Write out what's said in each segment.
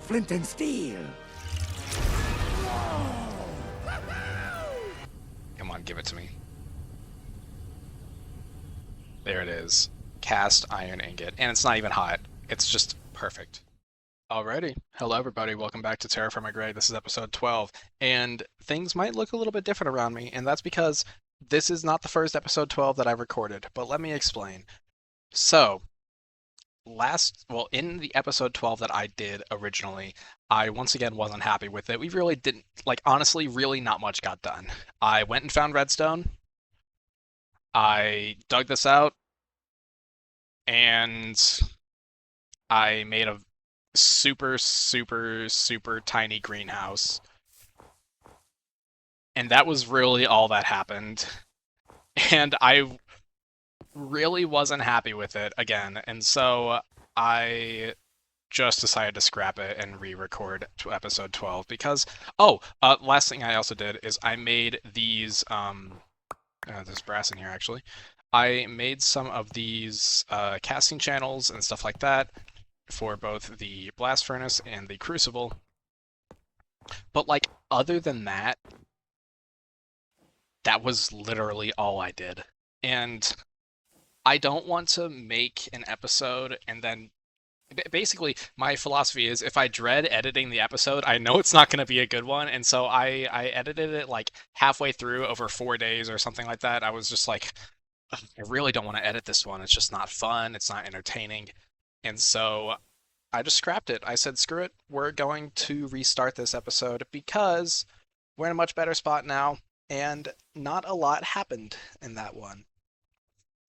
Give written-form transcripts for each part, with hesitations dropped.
flint and steel. Come on, give it to me. There it is. Cast iron ingot. And it's not even hot. It's just perfect. Alrighty. Hello, everybody. Welcome back to TerraFirmaGreg. This is episode 12. And things might look a little bit different around me, and that's because this is not the first episode 12 that I've recorded. But let me explain. So, in the episode 12 that I did originally, I once again wasn't happy with it. We really didn't, honestly, really not much got done. I went and found redstone. I dug this out, and I made a super, super, super tiny greenhouse. And that was really all that happened. And I really wasn't happy with it again. And so I just decided to scrap it and re-record to episode 12 because, last thing I also did is I made these, there's brass in here actually. I made some of these casting channels and stuff like that for both the blast furnace and the crucible. But other than that, that was literally all I did. And I don't want to make an episode and then basically my philosophy is if I dread editing the episode, I know it's not going to be a good one. And so I edited it halfway through over 4 days or something like that. I was just like, I really don't want to edit this one. It's just not fun. It's not entertaining. And so I just scrapped it. I said, screw it. We're going to restart this episode because we're in a much better spot now. And not a lot happened in that one.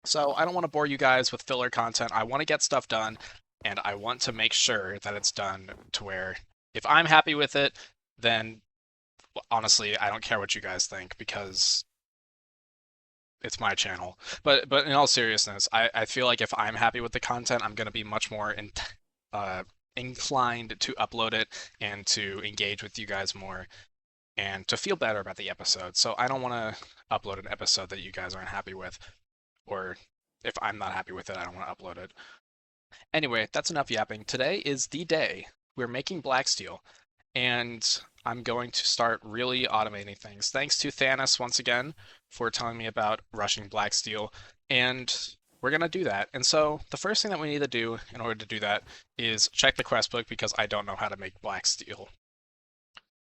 So I don't want to bore you guys with filler content. I want to get stuff done, and I want to make sure that it's done to where if I'm happy with it, then honestly, I don't care what you guys think because it's my channel. But in all seriousness, I feel like if I'm happy with the content, I'm going to be much more inclined to upload it and to engage with you guys more and to feel better about the episode. So I don't want to upload an episode that you guys aren't happy with. Or if I'm not happy with it, I don't want to upload it. Anyway, that's enough yapping. Today is the day. We're making black steel, and I'm going to start really automating things. Thanks to Thanos once again for telling me about rushing black steel, and we're going to do that. And so the first thing that we need to do in order to do that is check the quest book because I don't know how to make black steel.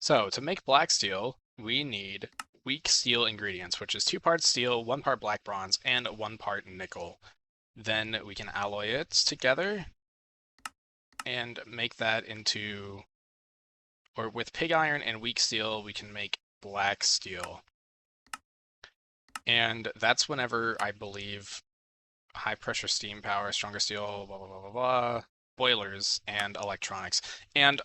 So to make black steel, we need weak steel ingredients, which is 2 parts steel, 1 part black bronze, and 1 part nickel. Then we can alloy it together and make that into, or with pig iron and weak steel, we can make black steel. And that's whenever I believe high pressure steam power, stronger steel, blah, blah, blah, blah, blah, boilers and electronics. And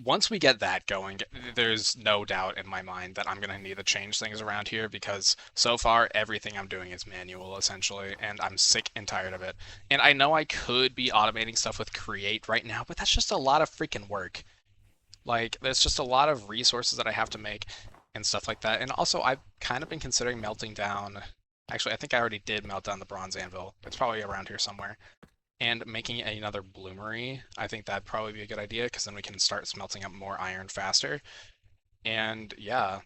once we get that going, there's no doubt in my mind that I'm going to need to change things around here because so far everything I'm doing is manual essentially, and I'm sick and tired of it. And I know I could be automating stuff with Create right now, but that's just a lot of freaking work. There's just a lot of resources that I have to make and stuff like that. And also, I've kind of been considering melting down. Actually, I think I already did melt down the bronze anvil. It's probably around here somewhere. And making another bloomery, I think that'd probably be a good idea because then we can start smelting up more iron faster. And yeah.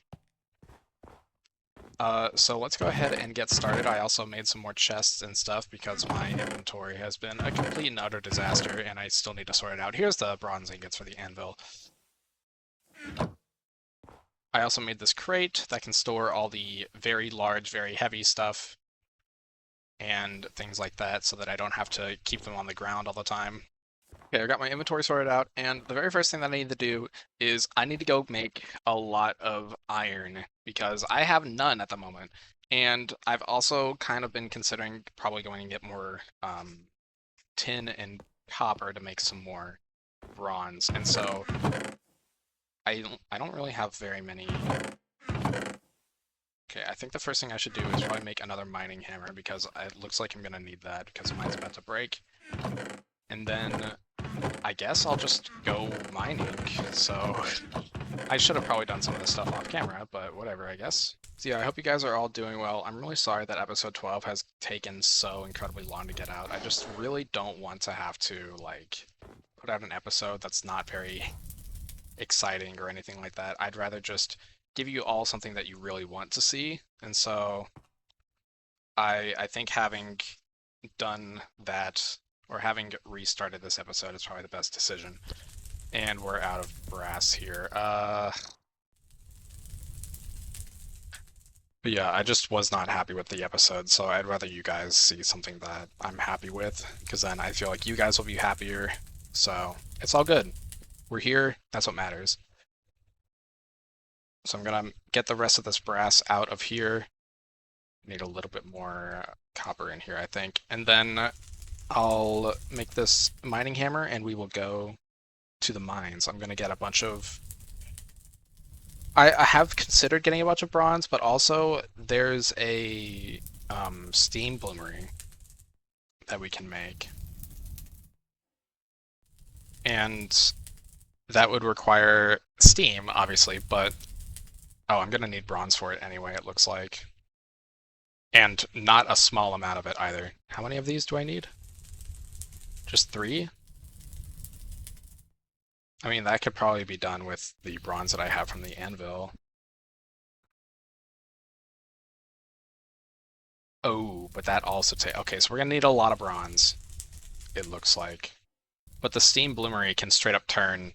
So let's go ahead and get started. I also made some more chests and stuff because my inventory has been a complete and utter disaster and I still need to sort it out. Here's the bronze ingots for the anvil. I also made this crate that can store all the very large, very heavy stuff and things like that so that I don't have to keep them on the ground all the time. Okay, I got my inventory sorted out, and the very first thing that I need to do is I need to go make a lot of iron because I have none at the moment. And I've also kind of been considering probably going and get more tin and copper to make some more bronze. And so I don't really have very many. Okay, I think the first thing I should do is probably make another mining hammer because it looks like I'm gonna need that because mine's about to break. And then I guess I'll just go mining. So I should have probably done some of this stuff off camera, but whatever, I guess. So yeah, I hope you guys are all doing well. I'm really sorry that episode 12 has taken so incredibly long to get out. I just really don't want to have to, put put out an episode that's not very exciting or anything like that. I'd rather just give you all something that you really want to see. And so I think having done that, or having restarted this episode, is probably the best decision. And we're out of brass here. But yeah, I just was not happy with the episode, so I'd rather you guys see something that I'm happy with, because then I feel like you guys will be happier. So it's all good. We're here, that's what matters. So I'm gonna get the rest of this brass out of here. Need a little bit more copper in here, I think. And then I'll make this mining hammer and we will go to the mines. I'm gonna get a bunch of... I have considered getting a bunch of bronze, but also there's a steam bloomery that we can make. And that would require steam, obviously, but... Oh, I'm gonna need bronze for it anyway, it looks like. And not a small amount of it either. How many of these do I need? Just 3? I mean, that could probably be done with the bronze that I have from the anvil. Oh, but that also takes... Okay, so we're gonna need a lot of bronze, it looks like. But the steam bloomery can straight up turn,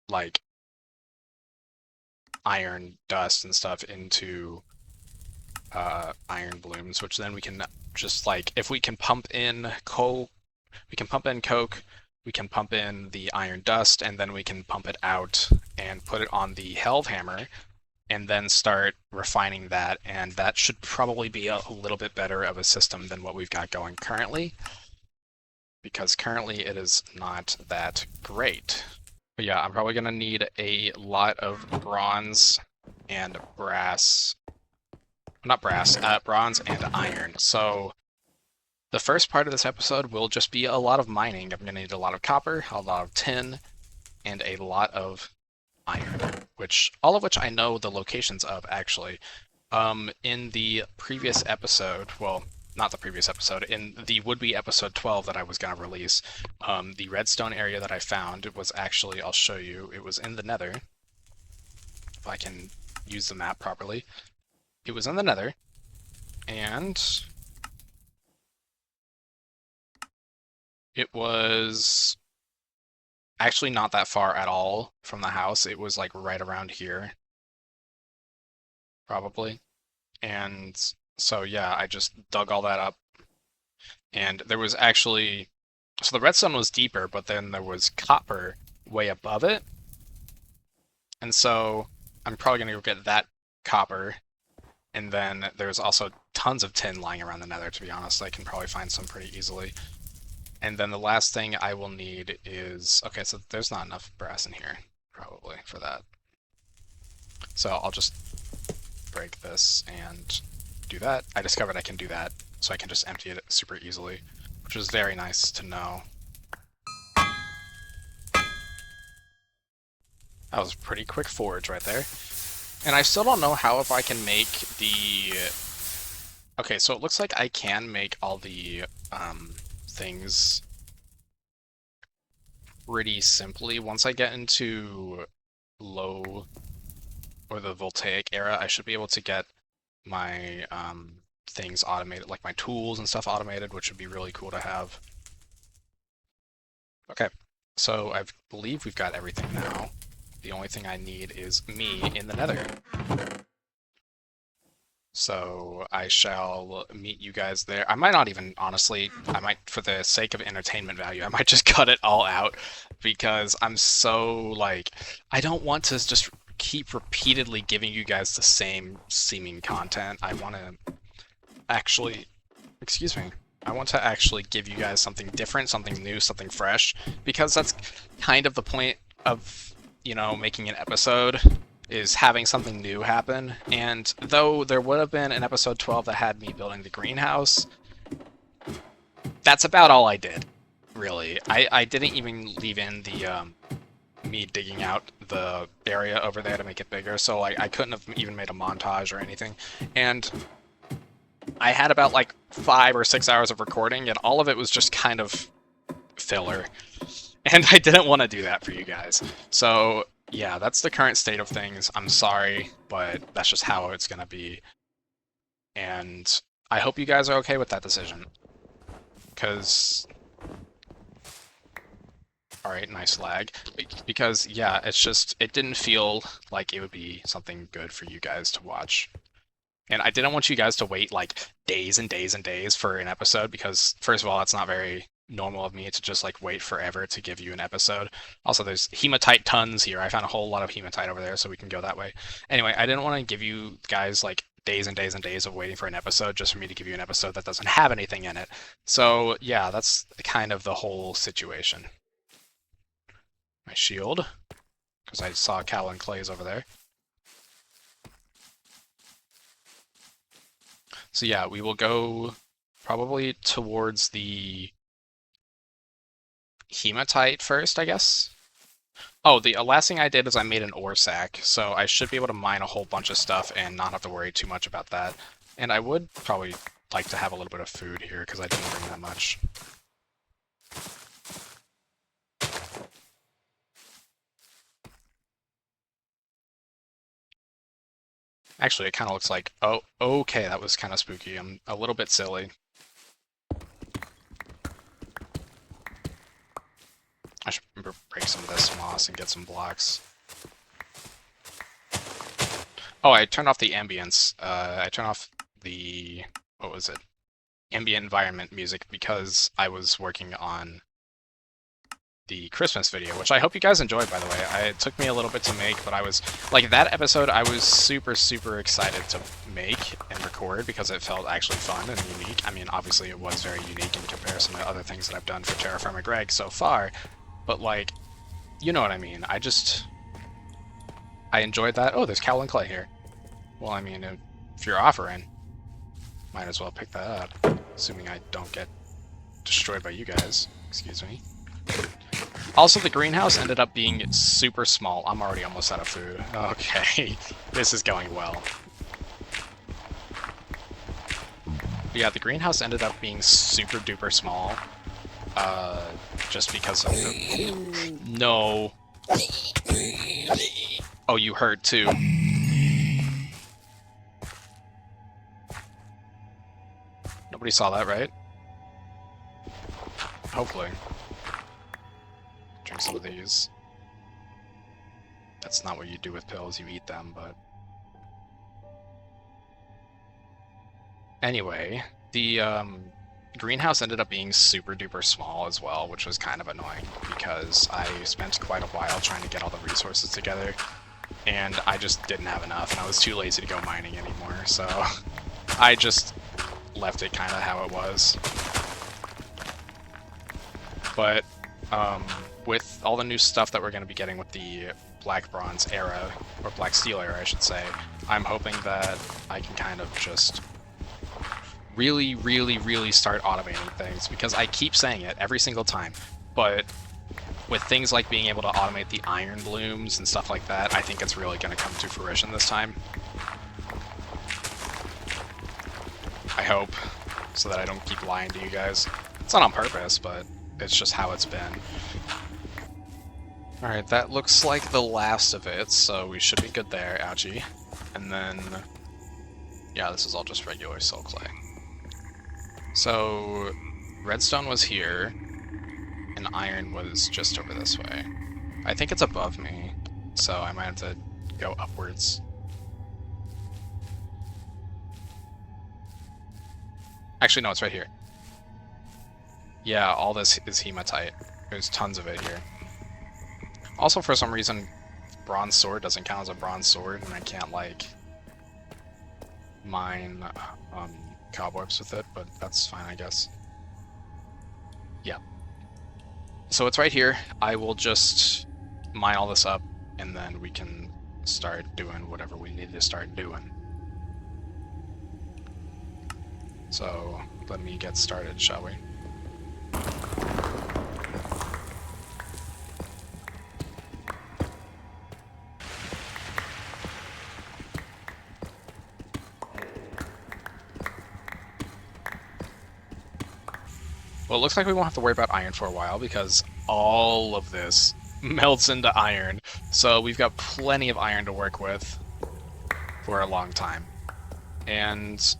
like, iron dust and stuff into iron blooms, which then we can just, like, if we can pump in coal, we can pump in coke, we can pump in the iron dust, and then we can pump it out and put it on the Helve hammer, and then start refining that, and that should probably be a little bit better of a system than what we've got going currently, because currently it is not that great. But yeah, I'm probably going to need a lot of bronze and brass. Not brass, bronze and iron. So the first part of this episode will just be a lot of mining. I'm going to need a lot of copper, a lot of tin, and a lot of iron, all of which I know the locations of, actually. In the previous episode, well, not the previous episode, in the would-be episode 12 that I was going to release, the redstone area that I found was actually, I'll show you, it was in the nether, if I can use the map properly. It was in the nether, and it was actually not that far at all from the house. It was like right around here, probably. And so yeah, I just dug all that up, and there was actually... So the redstone was deeper, but then there was copper way above it. And so I'm probably going to go get that copper. And then there's also tons of tin lying around the nether, to be honest. I can probably find some pretty easily. And then the last thing I will need is... Okay, so there's not enough brass in here, probably, for that. So I'll just break this and do that. I discovered I can do that, so I can just empty it super easily, which was very nice to know. That was a pretty quick forge right there. And I still don't know how if I can make the... Okay, so it looks like I can make all the things pretty simply. Once I get into low, or the voltaic era, I should be able to get my things automated, like my tools and stuff automated, which would be really cool to have. Okay, so I believe we've got everything now. The only thing I need is me in the nether. So I shall meet you guys there. I might not even, honestly, I might, for the sake of entertainment value, I might just cut it all out, because I'm so, like, I don't want to just keep repeatedly giving you guys the same seeming content. I want to actually, excuse me, I want to actually give you guys something different, something new, something fresh, because that's kind of the point of, you know, making an episode, is having something new happen. And though there would have been an episode 12 that had me building the greenhouse, that's about all I did, really. I didn't even leave in the me digging out the area over there to make it bigger, so I couldn't have even made a montage or anything. And I had about like 5 or 6 hours of recording, and all of it was just kind of filler. And I didn't want to do that for you guys. So, yeah, that's the current state of things. I'm sorry, but that's just how it's going to be. And I hope you guys are okay with that decision. Because, alright, nice lag. Because, yeah, it's just, it didn't feel like it would be something good for you guys to watch. And I didn't want you guys to wait like days and days and days for an episode because, first of all, that's not very normal of me to just like wait forever to give you an episode. Also, there's hematite tons here. I found a whole lot of hematite over there, so we can go that way. Anyway, I didn't want to give you guys like days and days and days of waiting for an episode just for me to give you an episode that doesn't have anything in it. So, yeah, that's kind of the whole situation. My shield, because I saw Cal and Clay's over there. So yeah, we will go probably towards the hematite first, I guess. Oh, the last thing I did is I made an ore sack, so I should be able to mine a whole bunch of stuff and not have to worry too much about that. And I would probably like to have a little bit of food here, because I didn't bring that much. Actually, it kind of looks like... Oh, okay, that was kind of spooky. I'm a little bit silly. I should break some of this moss and get some blocks. Oh, I turned off the ambience. I turned off the... what was it? Ambient environment music because I was working on the Christmas video, which I hope you guys enjoyed, by the way. It took me a little bit to make, but I was... like, that episode I was super, super excited to make and record because it felt actually fun and unique. I mean, obviously it was very unique in comparison to other things that I've done for TerraFirmaGreg so far, but, like, you know what I mean. I enjoyed that. Oh, there's Cal and Clay here. Well, I mean, if you're offering, might as well pick that up. Assuming I don't get destroyed by you guys. Excuse me. Also, the greenhouse ended up being super small. I'm already almost out of food. Okay, this is going well. But yeah, the greenhouse ended up being super duper small. Just because of the... No. Oh, you heard too. Nobody saw that, right? Hopefully. Drink some of these. That's not what you do with pills, you eat them, but... Anyway, the greenhouse ended up being super duper small as well, which was kind of annoying because I spent quite a while trying to get all the resources together, and I just didn't have enough, and I was too lazy to go mining anymore, so I just left it kind of how it was. But with all the new stuff that we're going to be getting with the Black Bronze era, or Black Steel era, I should say, I'm hoping that I can kind of just really, really, really start automating things, because I keep saying it every single time, but with things like being able to automate the iron blooms and stuff like that, I think it's really going to come to fruition this time. I hope, so that I don't keep lying to you guys. It's not on purpose, but it's just how it's been. Alright, that looks like the last of it, so we should be good there, ouchie. And then... yeah, this is all just regular soul clay. So, redstone was here, and iron was just over this way. I think it's above me, so I might have to go upwards. Actually, no, it's right here. Yeah, all this is hematite. There's tons of it here. Also, for some reason, bronze sword doesn't count as a bronze sword, and I can't, like, mine cobwebs with it, but that's fine, I guess. Yeah. So it's right here. I will just mine all this up, and then we can start doing whatever we need to start doing. So, let me get started, shall we? Well, it looks like we won't have to worry about iron for a while because all of this melts into iron. So we've got plenty of iron to work with for a long time. And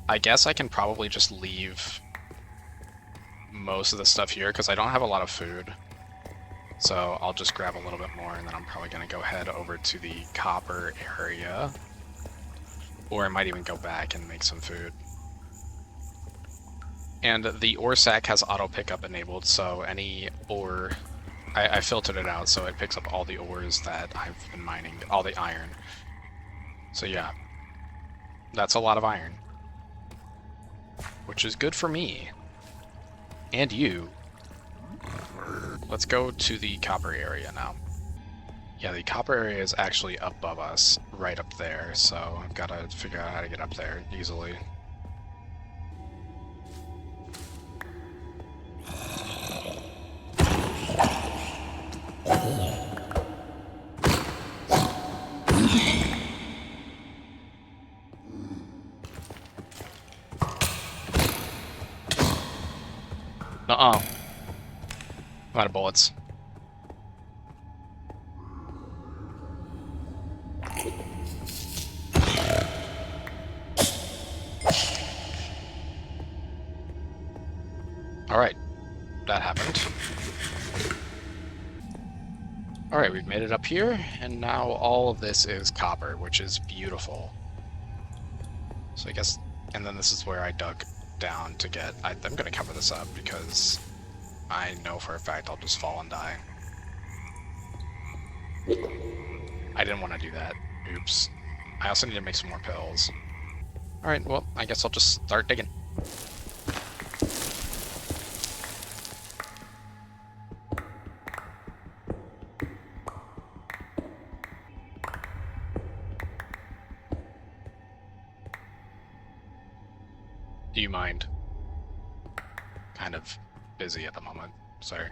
I guess I can probably just leave most of the stuff here because I don't have a lot of food. So I'll just grab a little bit more, and then I'm probably going to go head over to the copper area. Or I might even go back and make some food. And the ore sack has auto pickup enabled, so any ore... I filtered it out, so it picks up all the ores that I've been mining, all the iron. So yeah, that's a lot of iron. Which is good for me. And you. Let's go to the copper area now. Yeah, the copper area is actually above us, right up there, so I've got to figure out how to get up there easily. Uh-oh. I'm out of bullets. Alright, that happened. Alright, we've made it up here, and now all of this is copper, which is beautiful. So I guess, and then this is where I dug down to get, I'm going to cover this up because I know for a fact I'll just fall and die. I didn't want to do that. Oops. I also need to make some more pills. Alright, well, I guess I'll just start digging. Do you mind? Kind of busy at the moment. Sorry.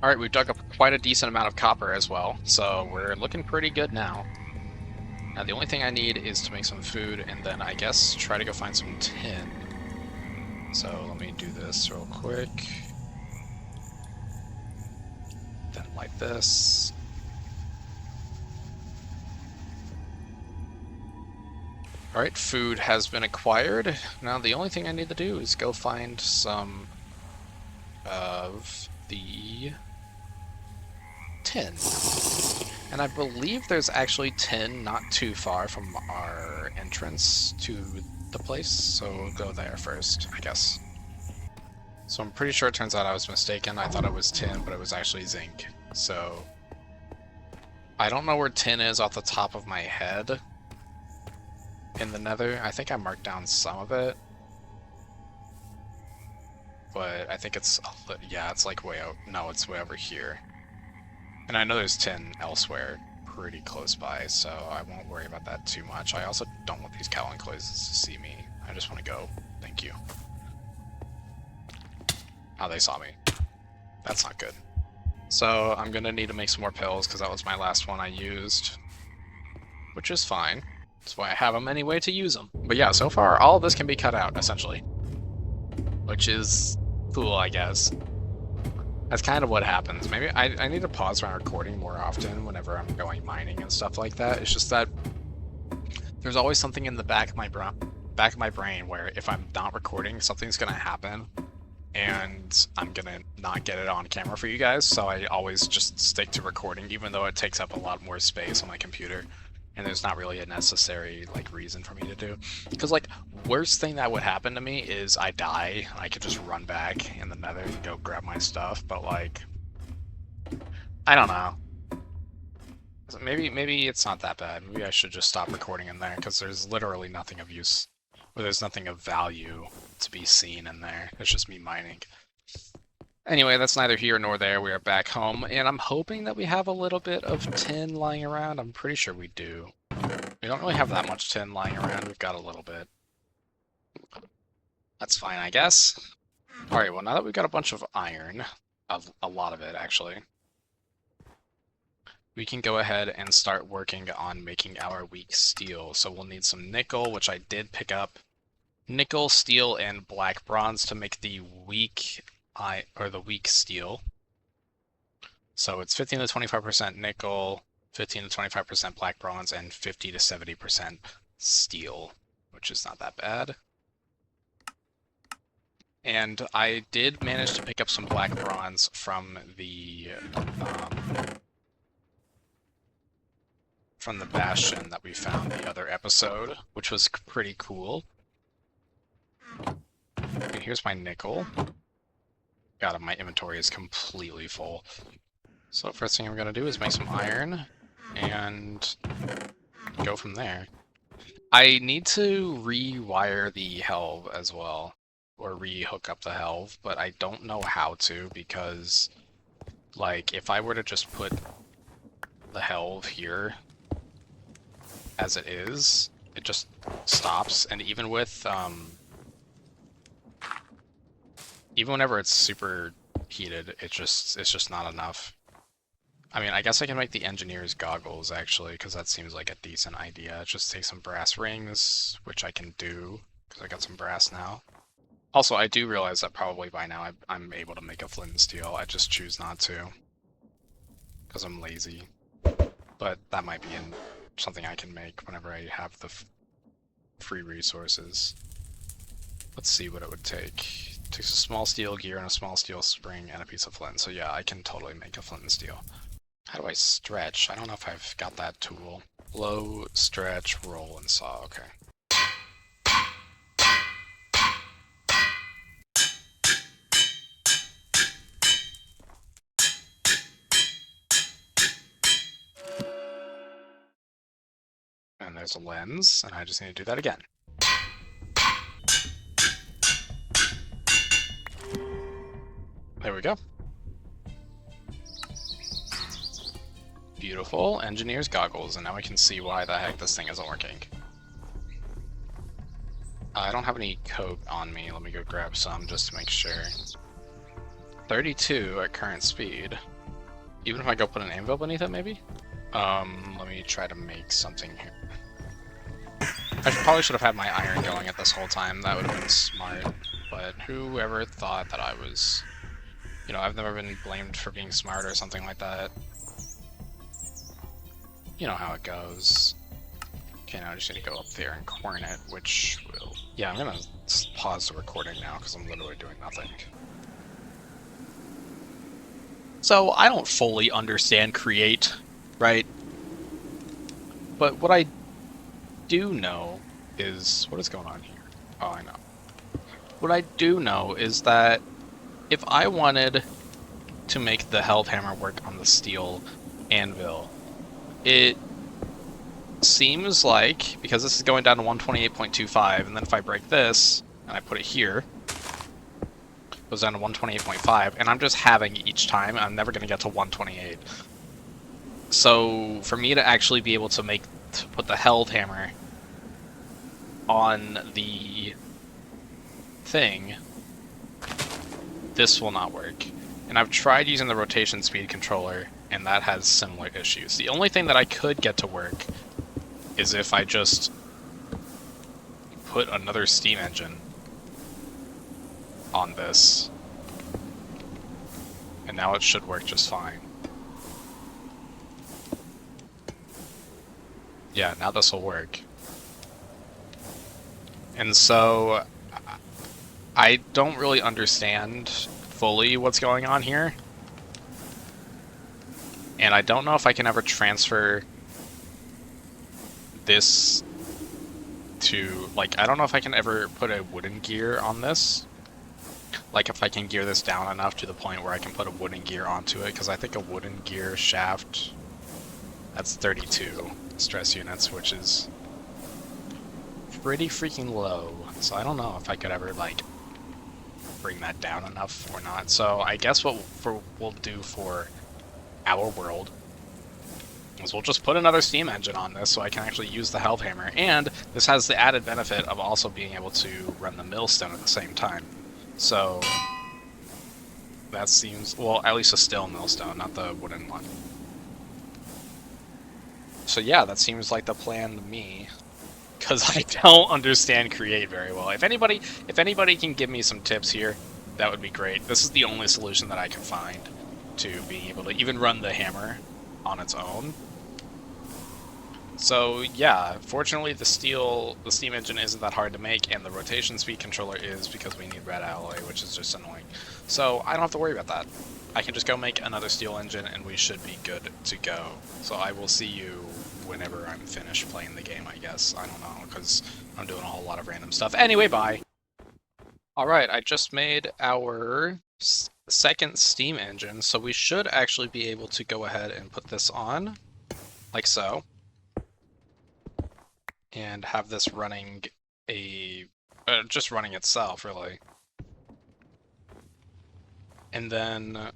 Alright, we've dug up quite a decent amount of copper as well, so we're looking pretty good now. Now the only thing I need is to make some food, and then I guess try to go find some tin. So let me do this real quick. Then light this. Alright, food has been acquired. Now the only thing I need to do is go find some of the tin. And I believe there's actually tin not too far from our entrance to the place, so we'll go there first, I guess. So I'm pretty sure it turns out I was mistaken. I thought it was tin, but it was actually zinc. So I don't know where tin is off the top of my head in the nether. I think I marked down some of it. But I think it's, yeah, it's like way out. No, it's way over here. And I know there's tin elsewhere pretty close by, so I won't worry about that too much. I also don't want these Calincloises to see me. I just want to go. Thank you. Oh, they saw me. That's not good. So I'm going to need to make some more pills because that was my last one I used. Which is fine. That's why I have them anyway to use them. But yeah, so far all of this can be cut out, essentially. Which is cool, I guess. That's kind of what happens. Maybe I need to pause my recording more often whenever I'm going mining and stuff like that. It's just that there's always something in the back of my brain where if I'm not recording, something's gonna happen, and I'm gonna not get it on camera for you guys. So I always just stick to recording, even though it takes up a lot more space on my computer. And there's not really a necessary like reason for me to do, because like worst thing that would happen to me is I die. I could just run back in the nether and go grab my stuff, but like I don't know. Maybe it's not that bad. Maybe I should just stop recording in there because there's literally nothing of use, or there's nothing of value to be seen in there. It's just me mining. Anyway, that's neither here nor there. We are back home, and I'm hoping that we have a little bit of tin lying around. I'm pretty sure we do. We don't really have that much tin lying around. We've got a little bit. That's fine, I guess. Alright, well, now that we've got a bunch of iron, a lot of it, actually, we can go ahead and start working on making our weak steel. So we'll need some nickel, which I did pick up. Nickel, steel, and black bronze to make the weak steel. So it's 15 to 25% nickel, 15 to 25% black bronze, and 50 to 70% steel, which is not that bad. And I did manage to pick up some black bronze from the bastion that we found the other episode, which was pretty cool. Okay, here's my nickel. God, my inventory is completely full. So first thing I'm going to do is make some iron and go from there. I need to rewire the helve as well, or re-hook up the helve, but I don't know how to because, like, if I were to just put the helve here as it is, it just stops, and even with, even whenever it's super heated, it's just not enough. I mean, I guess I can make the engineer's goggles, actually, because that seems like a decent idea. Just take some brass rings, which I can do, because I got some brass now. Also, I do realize that probably by now I'm able to make a flint and steel. I just choose not to, because I'm lazy. But that might be something I can make whenever I have the free resources. Let's see what it would take. It takes a small steel gear and a small steel spring and a piece of flint. So yeah, I can totally make a flint and steel. How do I stretch? I don't know if I've got that tool. Blow, stretch, roll, and saw. Okay. And there's a lens, and I just need to do that again. There we go. Beautiful. Engineer's goggles, and now I can see why the heck this thing isn't working. I don't have any coke on me. Let me go grab some just to make sure. 32 at current speed. Even if I go put an anvil beneath it, maybe? Let me try to make something here. I probably should have had my iron going at this whole time. That would have been smart. But whoever thought that I was... You know, I've never been blamed for being smart or something like that. You know how it goes. Okay, now I just need to go up there and corn it, which will... Yeah, I'm gonna pause the recording now, because I'm literally doing nothing. So, I don't fully understand Create, right? But what I do know is... What is going on here? Oh, I know. What I do know is that if I wanted to make the helve hammer work on the steel anvil, it seems like, because this is going down to 128.25, and then if I break this, and I put it here, it goes down to 128.5, and I'm just having each time, I'm never going to get to 128. So, for me to actually be able to put the helve hammer on the thing, this will not work. And I've tried using the rotation speed controller, and that has similar issues. The only thing that I could get to work is if I just put another steam engine on this. And now it should work just fine. Yeah, now this will work. And so I don't really understand fully what's going on here. And I don't know if I can ever transfer this to, like, I don't know if I can ever put a wooden gear on this. Like, if I can gear this down enough to the point where I can put a wooden gear onto it, because I think a wooden gear shaft, that's 32 stress units, which is pretty freaking low. So I don't know if I could ever, like, bring that down enough or not. So I guess what we'll do for our world is we'll just put another steam engine on this so I can actually use the helve hammer. And this has the added benefit of also being able to run the millstone at the same time. So that seems, well, at least a steel millstone, not the wooden one. So yeah, that seems like the plan to me. Because I don't understand Create very well. If anybody can give me some tips here, that would be great. This is the only solution that I can find to being able to even run the hammer on its own. So yeah, fortunately the steam engine isn't that hard to make, and the rotation speed controller is, because we need red alloy, which is just annoying. So I don't have to worry about that. I can just go make another steel engine and we should be good to go. So I will see you whenever I'm finished playing the game, I guess. I don't know, because I'm doing a whole lot of random stuff. Anyway, bye! Alright, I just made our second steam engine, so we should actually be able to go ahead and put this on, like so. And have this running just running itself, really. And then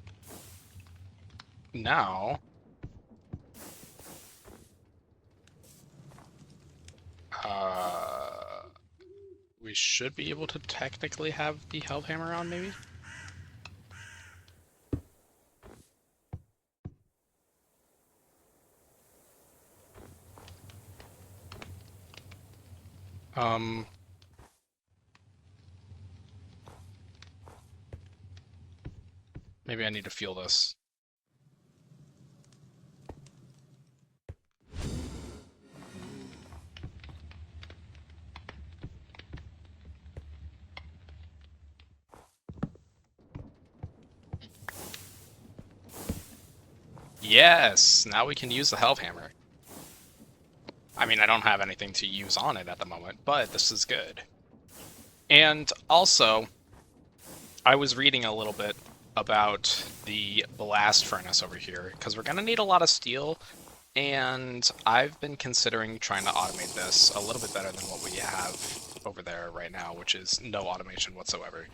now we should be able to technically have the Held Hammer on, maybe? Maybe I need to feel this. Yes! Now we can use the Held Hammer. I mean, I don't have anything to use on it at the moment, but this is good. And also, I was reading a little bit about the blast furnace over here, because we're going to need a lot of steel, and I've been considering trying to automate this a little bit better than what we have over there right now, which is no automation whatsoever.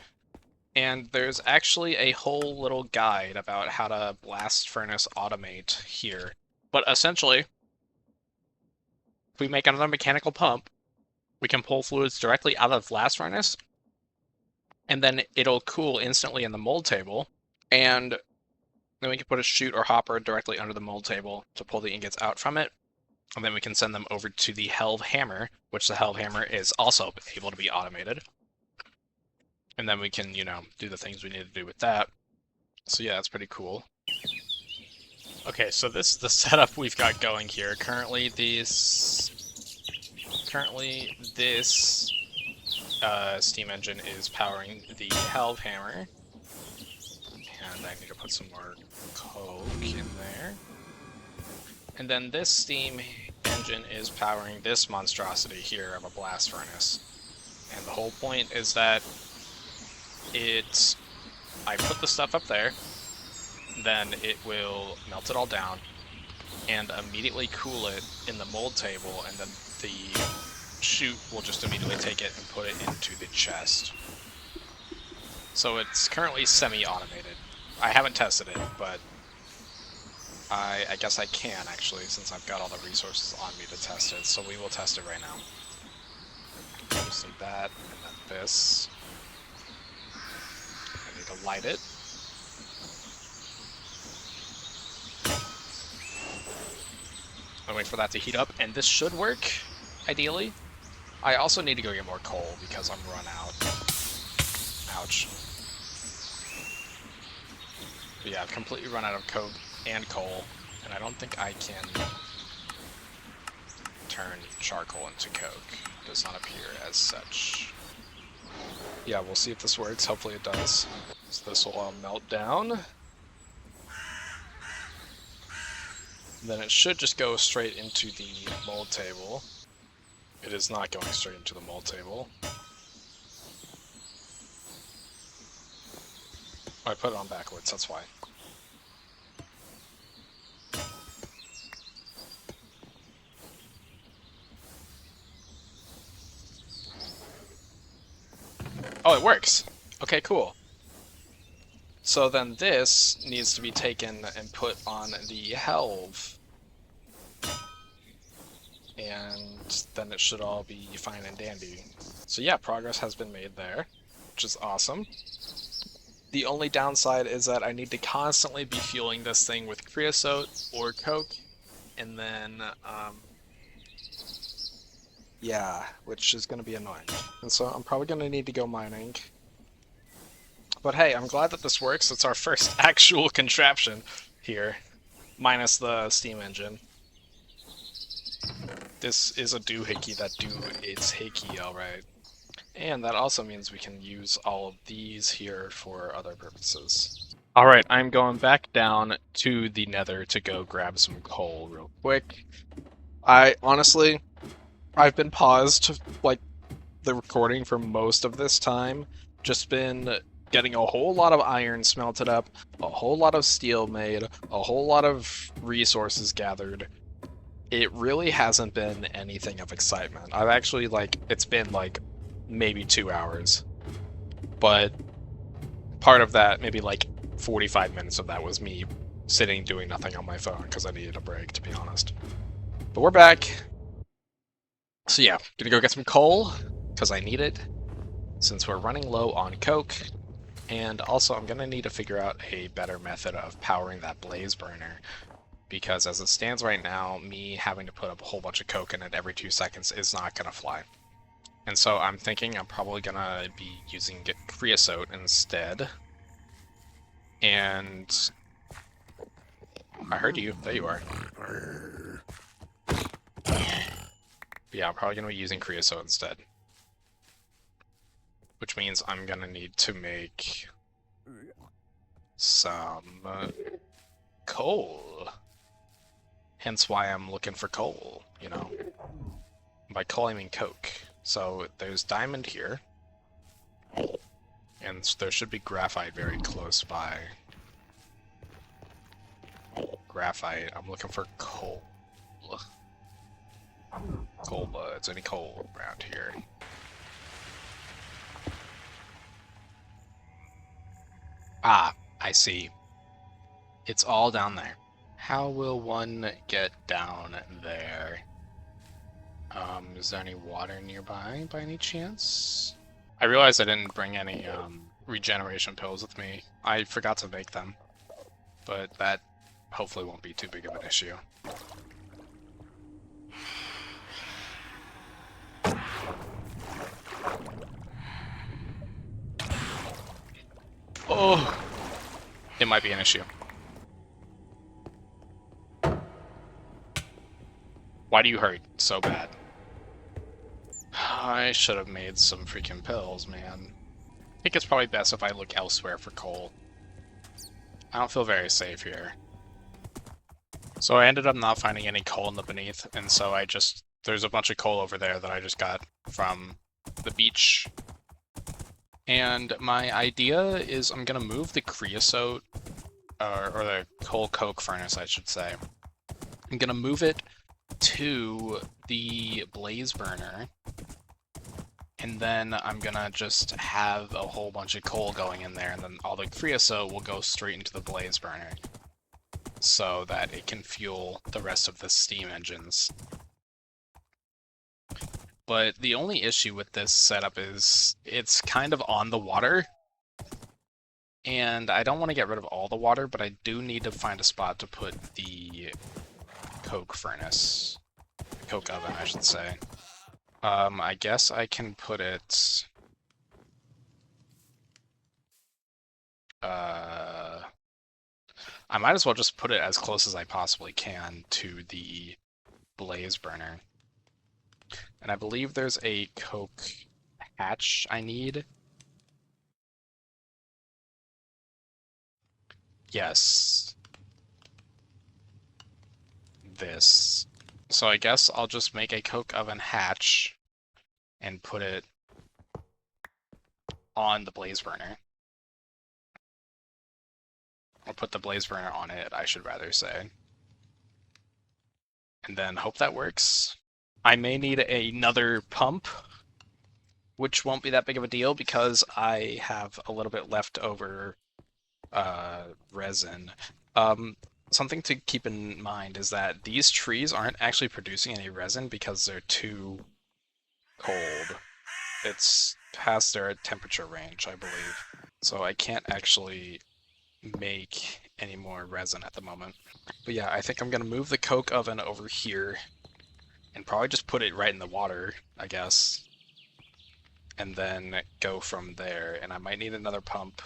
And there's actually a whole little guide about how to blast furnace automate here. But essentially, if we make another mechanical pump, we can pull fluids directly out of the blast furnace, and then it'll cool instantly in the mold table, and then we can put a chute or hopper directly under the mold table to pull the ingots out from it, and then we can send them over to the Held Hammer, which the Held Hammer is also able to be automated. And then we can, you know, do the things we need to do with that. So yeah, that's pretty cool. Okay, so this is the setup we've got going here. Currently this steam engine is powering the Held Hammer. And I need to put some more coke in there. And then this steam engine is powering this monstrosity here of a blast furnace. And the whole point is that I put the stuff up there, then it will melt it all down and immediately cool it in the mold table, and then the chute will just immediately take it and put it into the chest. So it's currently semi-automated. I haven't tested it, but I guess I can, actually, since I've got all the resources on me to test it, so we will test it right now. Just need that, and then this. I need to light it. And wait for that to heat up, and this should work, ideally. I also need to go get more coal, because I'm run out. Ouch. But yeah, I've completely run out of coke and coal, and I don't think I can turn charcoal into coke. It does not appear as such. Yeah, we'll see if this works. Hopefully it does. So this will all melt down. Then it should just go straight into the mold table. It is not going straight into the mold table. Oh, I put it on backwards, that's why. Oh, it works! Okay, cool. So then this needs to be taken and put on the helve. And then it should all be fine and dandy. So yeah, progress has been made there, which is awesome. The only downside is that I need to constantly be fueling this thing with creosote or coke, and then yeah, which is going to be annoying. And so I'm probably going to need to go mining. But hey, I'm glad that this works. It's our first actual contraption here, minus the steam engine. This is a doohickey that do its hickey, alright. And that also means we can use all of these here for other purposes. Alright, I'm going back down to the nether to go grab some coal real quick. I've been paused, like, the recording for most of this time. Just been getting a whole lot of iron smelted up, a whole lot of steel made, a whole lot of resources gathered. It really hasn't been anything of excitement. I've actually, like, it's been like maybe 2 hours. But part of that, maybe like 45 minutes of that, was me sitting doing nothing on my phone because I needed a break, to be honest. But we're back. So yeah, gonna go get some coal because I need it since we're running low on coke. And also I'm gonna need to figure out a better method of powering that blaze burner, because as it stands right now, me having to put up a whole bunch of coke in it every 2 seconds is not gonna fly. And so I'm thinking I'm probably gonna be using creosote instead. And I heard you. There you are. But yeah, I'm probably gonna be using creosote instead. Which means I'm gonna need to make some coal. Hence why I'm looking for coal, you know. By coal I mean coke. So there's diamond here. And there should be graphite very close by. Graphite. I'm looking for coal. Coal buds. Any coal around here? Ah, I see. It's all down there. How will one get down there? Is there any water nearby by any chance? I realized I didn't bring any regeneration pills with me. I forgot to make them, but that hopefully won't be too big of an issue. Oh, it might be an issue. Why do you hurt so bad? I should have made some freaking pills, man. I think it's probably best if I look elsewhere for coal. I don't feel very safe here. So I ended up not finding any coal in the beneath, and so there's a bunch of coal over there that I just got from the beach. And my idea is I'm gonna move the creosote, or the coal coke furnace, I should say. I'm gonna move it to the blaze burner, and then I'm gonna just have a whole bunch of coal going in there, and then all the creosote will go straight into the blaze burner so that it can fuel the rest of the steam engines. But the only issue with this setup is it's kind of on the water, and I don't want to get rid of all the water, but I do need to find a spot to put the coke furnace. Coke oven, I should say. I guess I can put it... I might as well just put it as close as I possibly can to the blaze burner. And I believe there's a coke hatch I need. Yes. This. So I guess I'll just make a coke oven hatch and put it on the blaze burner. Or put the blaze burner on it, I should rather say. And then hope that works. I may need another pump, which won't be that big of a deal because I have a little bit left over resin. Something to keep in mind is that these trees aren't actually producing any resin because they're too cold. It's past their temperature range, I believe. So I can't actually make any more resin at the moment. But yeah, I think I'm gonna move the coke oven over here and probably just put it right in the water, I guess. And then go from there. And I might need another pump,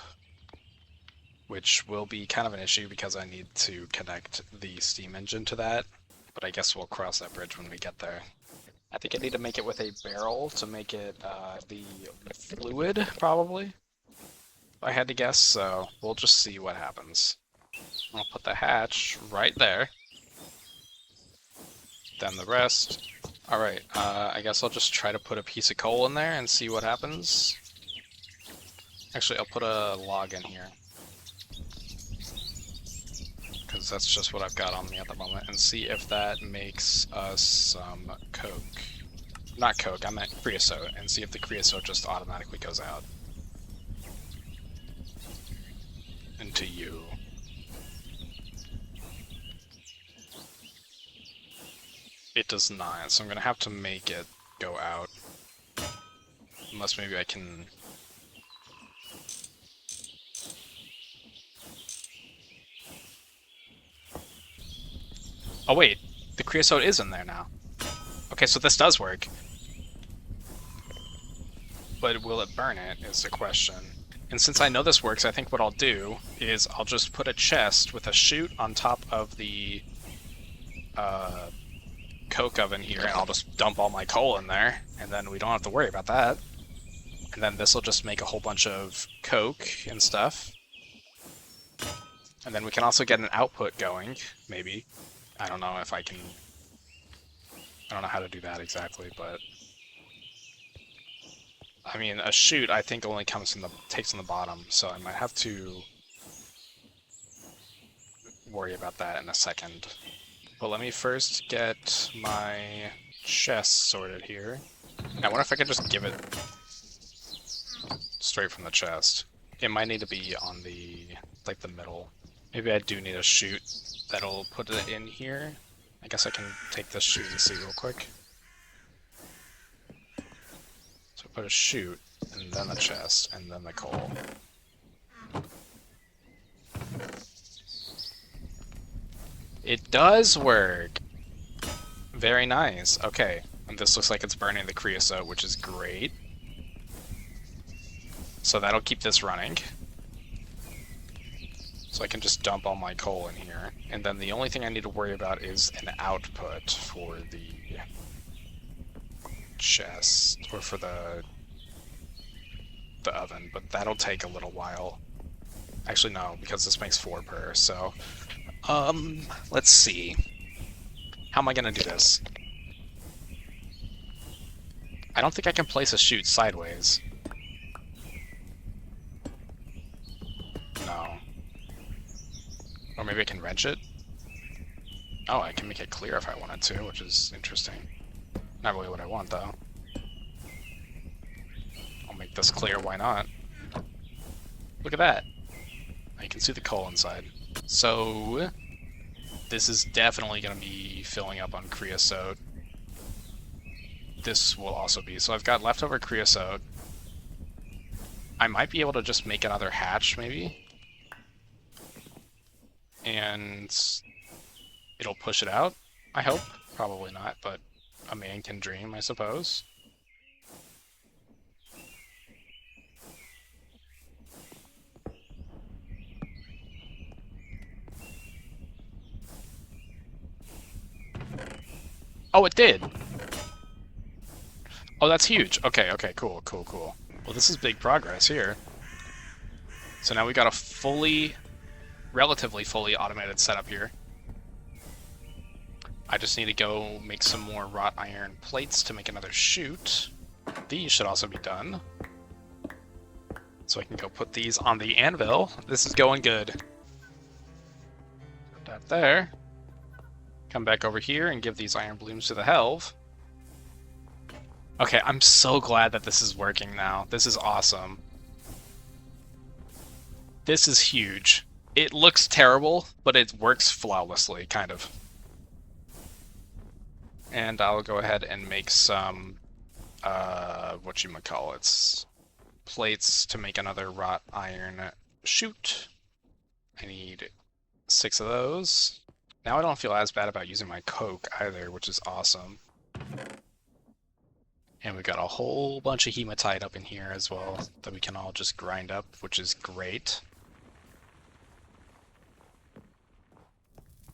which will be kind of an issue because I need to connect the steam engine to that. But I guess we'll cross that bridge when we get there. I think I need to make it with a barrel to make it the fluid, probably. If I had to guess, so we'll just see what happens. I'll put the hatch right there. Then the rest. Alright, I guess I'll just try to put a piece of coal in there and see what happens. Actually, I'll put a log in here. Because that's just what I've got on me at the moment. And see if that makes us some coke. Not coke, I meant creosote. And see if the creosote just automatically goes out. Into you. It does not, so I'm gonna have to make it go out. Unless maybe I can... Oh wait, the creosote is in there now. Okay, so this does work. But will it burn it, is the question. And since I know this works, I think what I'll do is I'll just put a chest with a chute on top of the coke oven here, and I'll just dump all my coal in there, and then we don't have to worry about that. And then this will just make a whole bunch of coke and stuff. And then we can also get an output going, maybe. I don't know if I can... I don't know how to do that exactly, but... I mean, a chute I think only comes from the... takes from the bottom, so I might have to worry about that in a second. But let me first get my chest sorted here. I wonder if I could just give it straight from the chest. It might need to be on the, like, the middle. Maybe I do need a chute that'll put it in here. I guess I can take this chute and see real quick. So put a chute, and then the chest, and then the coal. It does work! Very nice. Okay, and this looks like it's burning the creosote, which is great. So that'll keep this running. So I can just dump all my coal in here. And then the only thing I need to worry about is an output for the chest, or for the oven, but that'll take a little while. Actually, no, because this makes 4 per, so... let's see. How am I gonna do this? I don't think I can place a chute sideways. No. Or maybe I can wrench it? Oh, I can make it clear if I wanted to, which is interesting. Not really what I want, though. I'll make this clear, why not? Look at that! I can see the coal inside. So, this is definitely going to be filling up on creosote. This will also be. So I've got leftover creosote. I might be able to just make another hatch, maybe? And it'll push it out, I hope. Probably not, but a man can dream, I suppose. Oh, it did! Oh, that's huge. Okay, okay, cool, cool, cool. Well, this is big progress here. So now we got a relatively fully automated setup here. I just need to go make some more wrought iron plates to make another chute. These should also be done. So I can go put these on the anvil. This is going good. Put that there. Come back over here and give these iron blooms to the helve. Okay, I'm so glad that this is working now. This is awesome. This is huge. It looks terrible, but it works flawlessly, kind of. And I'll go ahead and make some, whatchamacallits, plates to make another wrought iron chute. I need 6 of those. Now I don't feel as bad about using my coke either, which is awesome. And we've got a whole bunch of hematite up in here as well that we can all just grind up, which is great.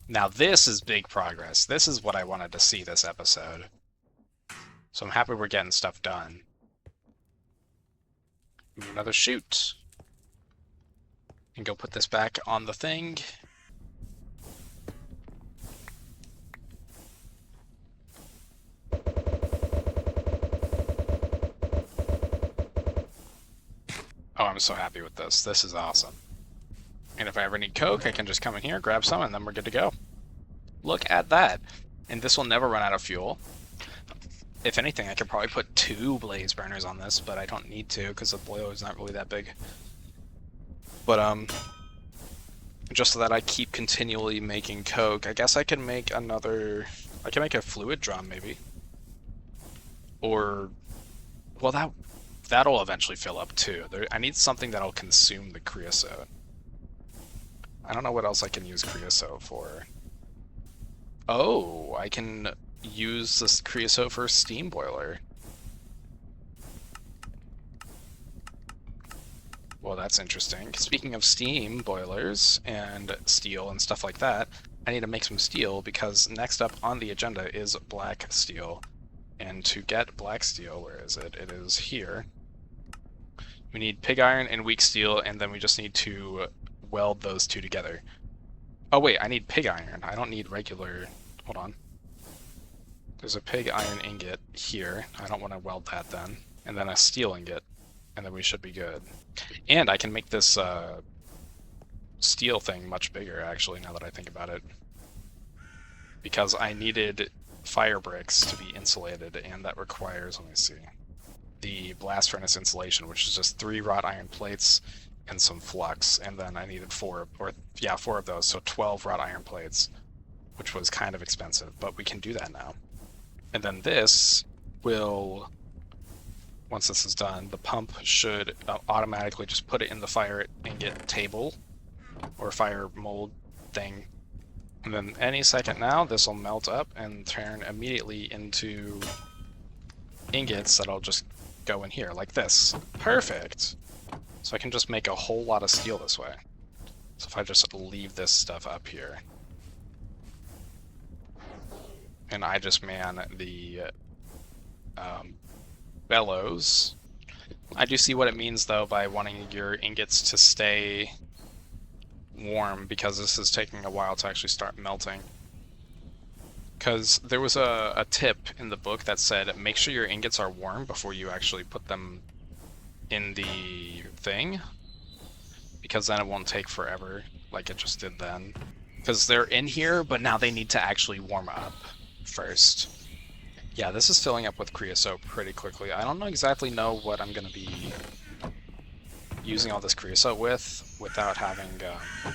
Now this is big progress. This is what I wanted to see this episode. So I'm happy we're getting stuff done. Another shoot. And go put this back on the thing. Oh, I'm so happy with this. This is awesome. And if I ever need coke, I can just come in here, grab some, and then we're good to go. Look at that. And this will never run out of fuel. If anything, I could probably put 2 blaze burners on this, but I don't need to because the boiler is not really that big. But, just so that I keep continually making coke, I guess I can make another... I can make a fluid drum, maybe. Or... Well, that'll eventually fill up, too. I need something that'll consume the creosote. I don't know what else I can use creosote for. Oh, I can use this creosote for a steam boiler. Well, that's interesting. Speaking of steam boilers and steel and stuff like that, I need to make some steel because next up on the agenda is black steel. And to get black steel, where is it? It is here. We need pig iron and weak steel, and then we just need to weld those two together. Oh wait, I need pig iron. I don't need regular... Hold on. There's a pig iron ingot here. I don't want to weld that then. And then a steel ingot. And then we should be good. And I can make this steel thing much bigger, actually, now that I think about it. Because I needed fire bricks to be insulated, and that requires, let me see, the blast furnace insulation, which is just 3 wrought iron plates and some flux, and then I needed 4 of those, so 12 wrought iron plates, which was kind of expensive, but we can do that now. And then this will, once this is done, the pump should automatically just put it in the fire ingot table, or fire mold thing, and then any second now, this will melt up and turn immediately into ingots that'll just go in here, like this. Perfect! So I can just make a whole lot of steel this way. So if I just leave this stuff up here, and I just man the bellows. I do see what it means, though, by wanting your ingots to stay warm, because this is taking a while to actually start melting. Because there was a tip in the book that said, make sure your ingots are warm before you actually put them in the thing, because then it won't take forever, like it just did then. Because they're in here, but now they need to actually warm up first. Yeah, this is filling up with creosote pretty quickly. I don't exactly know what I'm going to be using all this creosote with without having... well,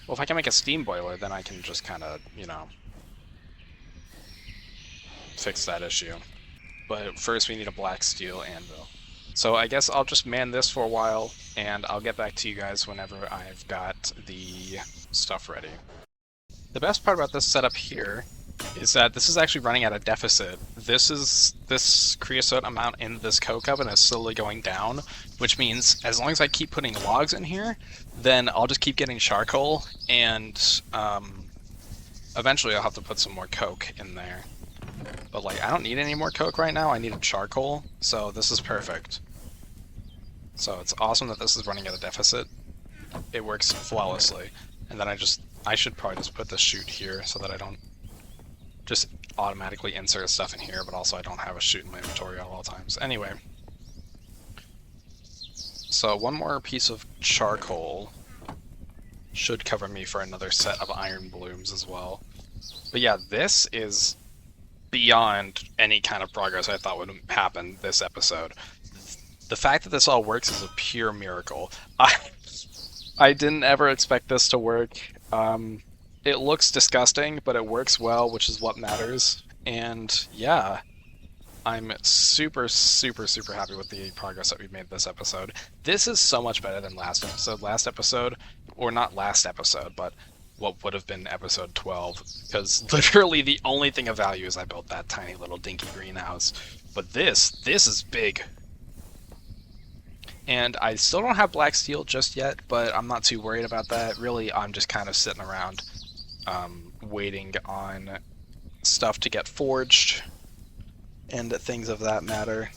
if I can make a steam boiler, then I can just kind of, you know, fix that issue. But first we need a black steel anvil. So I guess I'll just man this for a while, and I'll get back to you guys whenever I've got the stuff ready. The best part about this setup here is that this is actually running at a deficit. This creosote amount in this coke oven is slowly going down, which means as long as I keep putting logs in here, then I'll just keep getting charcoal, and eventually I'll have to put some more coke in there. But like, I don't need any more coke right now, I need charcoal, so this is perfect. So it's awesome that this is running at a deficit. It works flawlessly. And then I should probably just put this chute here so that I don't just automatically insert stuff in here, but also I don't have a chute in my inventory at all times. Anyway, so one more piece of charcoal should cover me for another set of iron blooms as well. But yeah, this is beyond any kind of progress I thought would happen this episode. The fact that this all works is a pure miracle. I didn't ever expect this to work. It looks disgusting, but it works well, which is what matters. And yeah, I'm super, super, super happy with the progress that we've made this episode. This is so much better than last episode. Last episode, or not last episode, but what would have been episode 12, because literally the only thing of value is I built that tiny little dinky greenhouse. But this is big. And I still don't have black steel just yet, but I'm not too worried about that. Really, I'm just kind of sitting around waiting on stuff to get forged and things of that matter.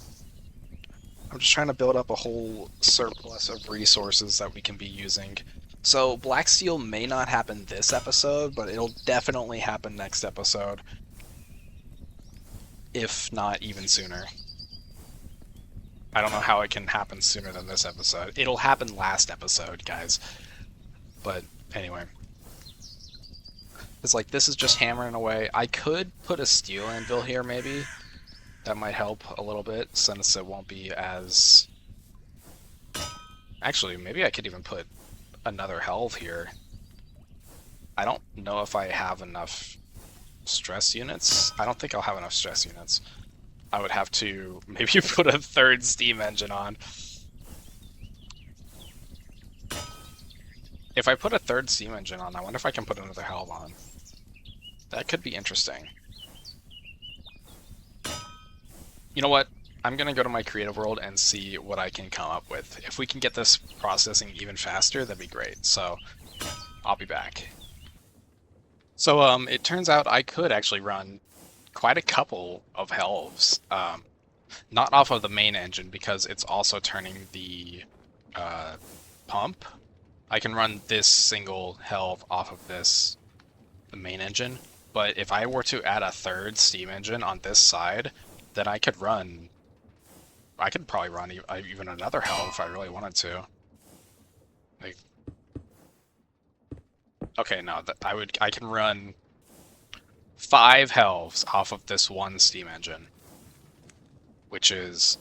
I'm just trying to build up a whole surplus of resources that we can be using. So black steel may not happen this episode, but it'll definitely happen next episode. If not even sooner. I don't know how it can happen sooner than this episode. It'll happen last episode, guys. But anyway. It's like, this is just hammering away. I could put a steel anvil here, maybe. That might help a little bit, since it won't be as... Actually, maybe I could even put another helve here. I don't know if I have enough stress units. I don't think I'll have enough stress units. I would have to maybe put a third steam engine on. If I put a third steam engine on, I wonder if I can put another helve on. That could be interesting. You know what? I'm going to go to my creative world and see what I can come up with. If we can get this processing even faster, that'd be great. So, I'll be back. So, it turns out I could actually run quite a couple of helves. Not off of the main engine, because it's also turning the pump. I can run this single helve off of the main engine. But if I were to add a third steam engine on this side, then I could probably run even another helve if I really wanted to. Like, okay, no, I can run 5 helves off of this one steam engine, which is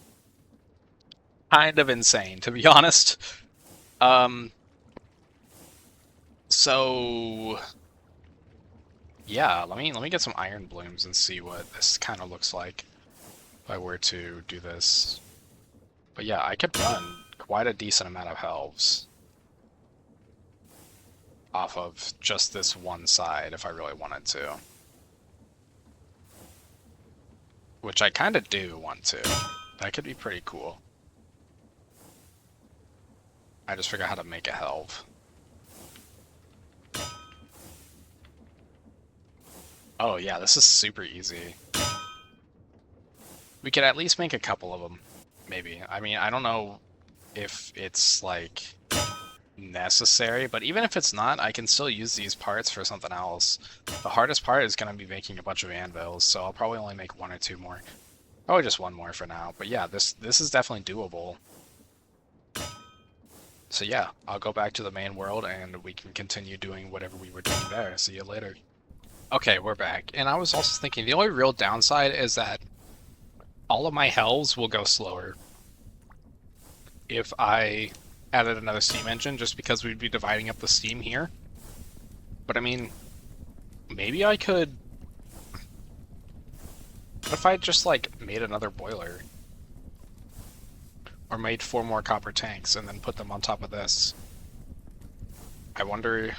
kind of insane, to be honest. So yeah, let me get some iron blooms and see what this kind of looks like if I were to do this. But yeah, I could run quite a decent amount of helves off of just this one side if I really wanted to. Which I kind of do want to. That could be pretty cool. I just figured out how to make a helve. Oh yeah, this is super easy. We could at least make a couple of them, maybe. I mean, I don't know if it's, like, necessary, but even if it's not, I can still use these parts for something else. The hardest part is going to be making a bunch of anvils, so I'll probably only make 1 or 2 more. Probably just 1 more for now, but yeah, this is definitely doable. So yeah, I'll go back to the main world and we can continue doing whatever we were doing there. See you later. Okay, we're back. And I was also thinking, the only real downside is that all of my helves will go slower if I added another steam engine, just because we'd be dividing up the steam here. But I mean, maybe I could... What if I just, like, made another boiler? Or made 4 more copper tanks and then put them on top of this? I wonder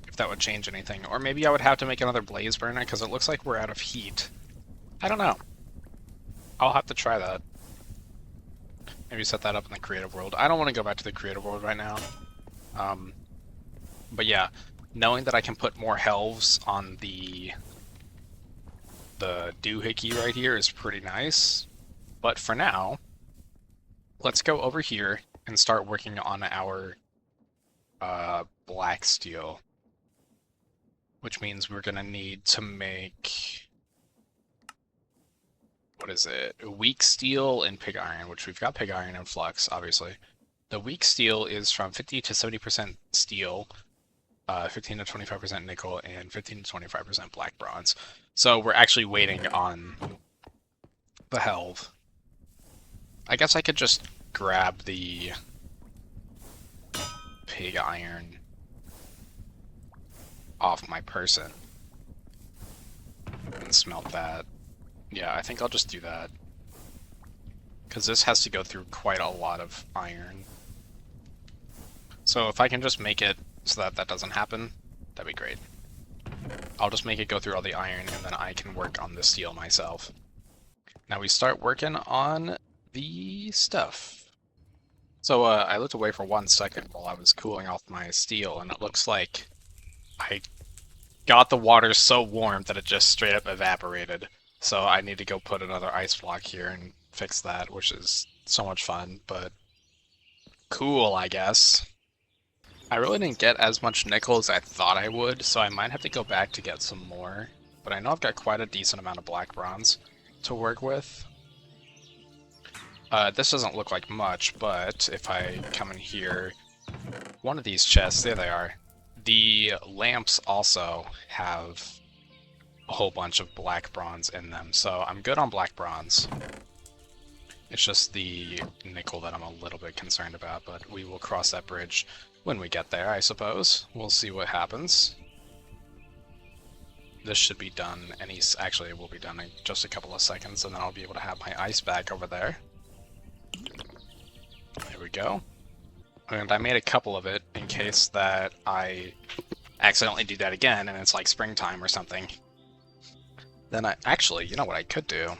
if that would change anything. Or maybe I would have to make another blaze burner, because it looks like we're out of heat. I don't know. I'll have to try that. Maybe set that up in the creative world. I don't want to go back to the creative world right now. But yeah, knowing that I can put more helves on the doohickey right here is pretty nice. But for now, let's go over here and start working on our black steel. Which means we're going to need to make... What is it? Weak steel and pig iron, which we've got pig iron and flux, obviously. The weak steel is from 50 to 70% steel, 15 to 25% nickel, and 15 to 25% black bronze. So we're actually waiting on the helve. I guess I could just grab the pig iron off my person and smelt that. Yeah, I think I'll just do that. Because this has to go through quite a lot of iron. So if I can just make it so that that doesn't happen, that'd be great. I'll just make it go through all the iron, and then I can work on the steel myself. Now we start working on the stuff. So I looked away for 1 second while I was cooling off my steel, and it looks like I got the water so warm that it just straight up evaporated. So I need to go put another ice block here and fix that, which is so much fun, but cool, I guess. I really didn't get as much nickel as I thought I would, so I might have to go back to get some more. But I know I've got quite a decent amount of black bronze to work with. This doesn't look like much, but if I come in here, one of these chests, there they are. The lamps also have a whole bunch of black bronze in them, so I'm good on black bronze. It's just the nickel that I'm a little bit concerned about, but we will cross that bridge when we get there, I suppose. We'll see what happens. This should be done actually it will be done in just a couple of seconds, and then I'll be able to have my ice back over there. There we go. And I made a couple of it in case that I accidentally do that again and it's like springtime or something. Then actually, you know what I could do?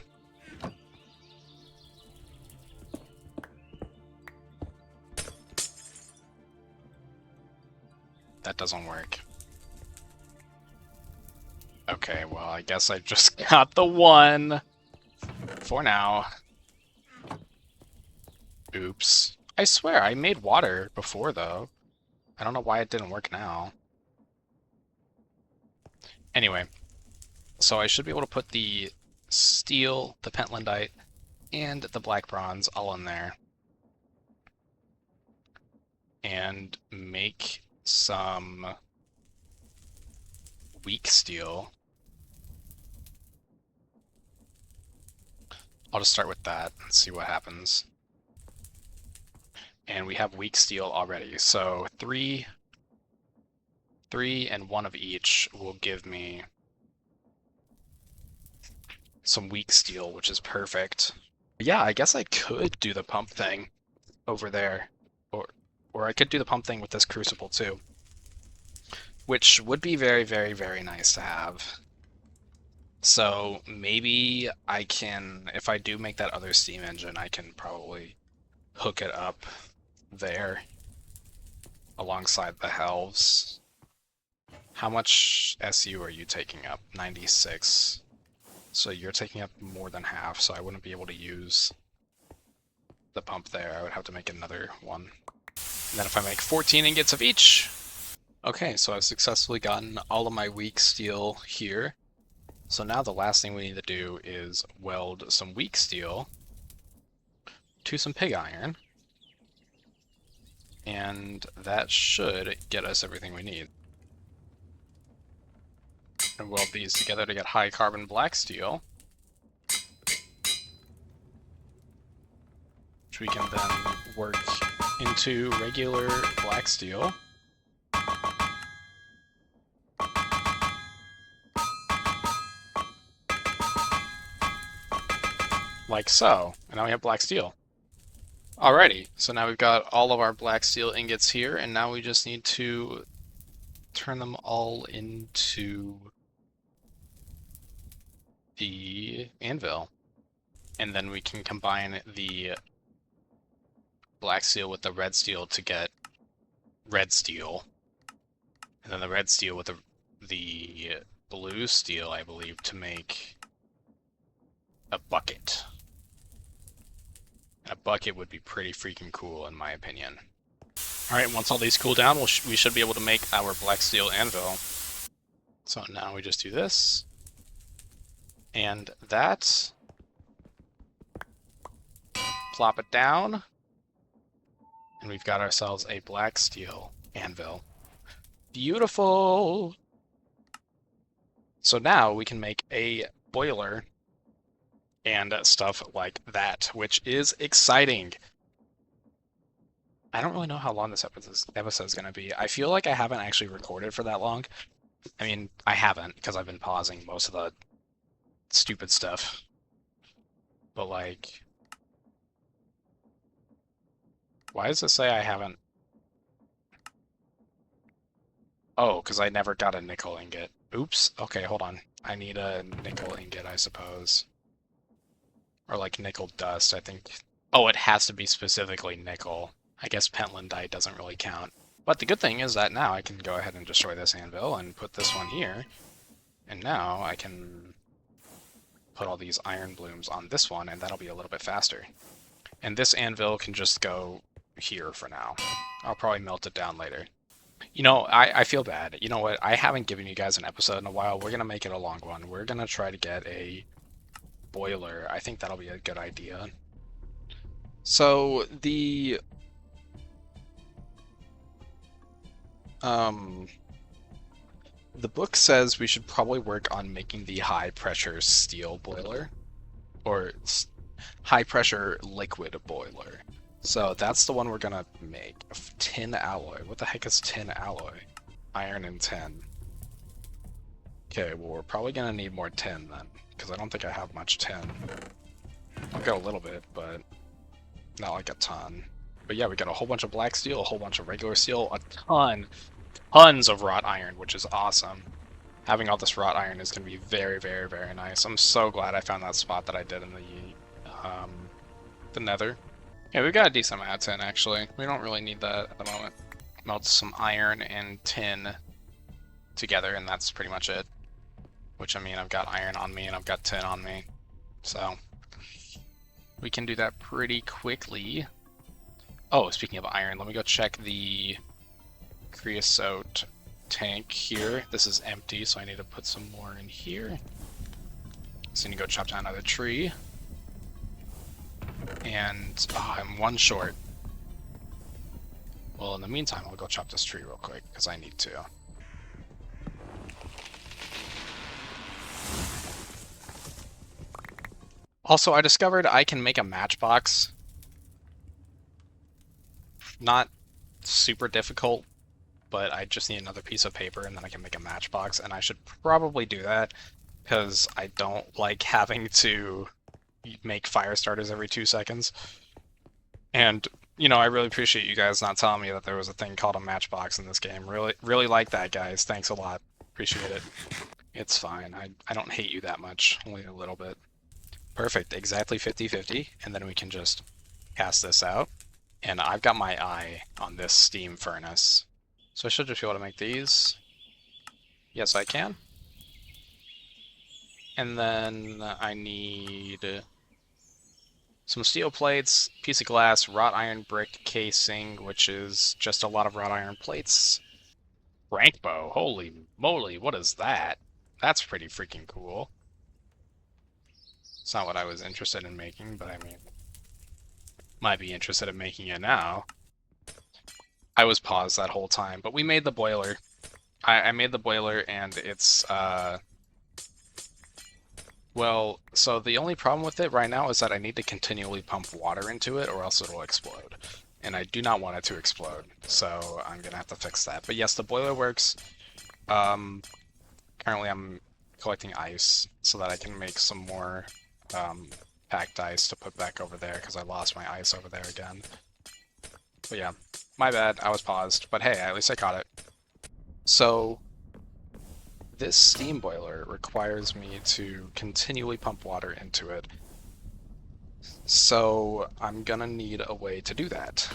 That doesn't work. Okay, well, I guess I just got the one for now. Oops. I swear, I made water before, though. I don't know why it didn't work now. Anyway, so I should be able to put the steel, the pentlandite, and the black bronze all in there. And make some weak steel. I'll just start with that and see what happens. And we have weak steel already, so three and one of each will give me some weak steel, which is perfect. Yeah, I guess I could do the pump thing over there, or I could do the pump thing with this crucible too, which would be very, very, very nice to have. So maybe I can, if I do make that other steam engine, I can probably hook it up there alongside the helves. How much SU are you taking up? 96. So you're taking up more than half, so I wouldn't be able to use the pump there. I would have to make another one. And then if I make 14 ingots of each... Okay, so I've successfully gotten all of my weak steel here. So now the last thing we need to do is weld some weak steel to some pig iron. And that should get us everything we need. And weld these together to get high carbon black steel, which we can then work into regular black steel. Like so. And now we have black steel. Alrighty, so now we've got all of our black steel ingots here, and now we just need to turn them all into the anvil. And then we can combine the black steel with the red steel to get red steel. And then the red steel with the blue steel, I believe, to make a bucket. And a bucket would be pretty freaking cool, in my opinion. Alright, once all these cool down, we should be able to make our black steel anvil. So now we just do this. And that. Plop it down. And we've got ourselves a black steel anvil. Beautiful! So now we can make a boiler and stuff like that, which is exciting. I don't really know how long this episode is going to be. I feel like I haven't actually recorded for that long. I mean, I haven't, because I've been pausing most of the stupid stuff. like... Why does it say I haven't... Oh, because I never got a nickel ingot. Oops. Okay, hold on. I need a nickel ingot, I suppose. Or like nickel dust, I think. Oh, it has to be specifically nickel. I guess pentlandite doesn't really count. But the good thing is that now I can go ahead and destroy this anvil and put this one here. And now I can put all these iron blooms on this one, and that'll be a little bit faster. And this anvil can just go here for now. I'll probably melt it down later. You know, I feel bad. You know what? I haven't given you guys an episode in a while. We're going to make it a long one. We're going to try to get a boiler. I think that'll be a good idea. So the book says we should probably work on making the high pressure steel boiler, or high pressure liquid boiler. So that's the one we're gonna make. Tin alloy. What the heck is tin alloy? Iron and tin. Okay, well we're probably gonna need more tin then, because I don't think I have much tin. I've got a little bit, but not like a ton. But yeah, we got a whole bunch of black steel, a whole bunch of regular steel, tons of wrought iron, which is awesome. Having all this wrought iron is going to be very, very, very nice. I'm so glad I found that spot that I did in the nether. Yeah, we got a decent amount of tin, actually. We don't really need that at the moment. Melt some iron and tin together, and that's pretty much it. Which, I mean, I've got iron on me, and I've got tin on me. So, we can do that pretty quickly. Oh, speaking of iron, let me go check the creosote tank here. This is empty, so I need to put some more in here. So I need to go chop down another tree. And I'm one short. Well, in the meantime, I'll go chop this tree real quick, because I need to. Also, I discovered I can make a matchbox. Not super difficult, but I just need another piece of paper and then I can make a matchbox, and I should probably do that because I don't like having to make fire starters every 2 seconds. And, you know, I really appreciate you guys not telling me that there was a thing called a matchbox in this game. Really like that, guys. Thanks a lot. Appreciate it. It's fine. I don't hate you that much. Only a little bit. Perfect. Exactly 50-50. And then we can just cast this out. And I've got my eye on this steam furnace. So I should just be able to make these. Yes, I can. And then I need some steel plates, piece of glass, wrought iron brick casing, which is just a lot of wrought iron plates. Rank bow. Holy moly, what is that? That's pretty freaking cool. It's not what I was interested in making, but I mean, might be interested in making it now. I was paused that whole time, but we made the boiler. I made the boiler, and it's, well, so the only problem with it right now is that I need to continually pump water into it, or else it'll explode. And I do not want it to explode, so I'm gonna have to fix that. But yes, the boiler works. Currently I'm collecting ice so that I can make some more packed ice to put back over there, because I lost my ice over there again. But yeah, my bad, I was paused, but hey, at least I caught it. So, this steam boiler requires me to continually pump water into it. So, I'm gonna need a way to do that.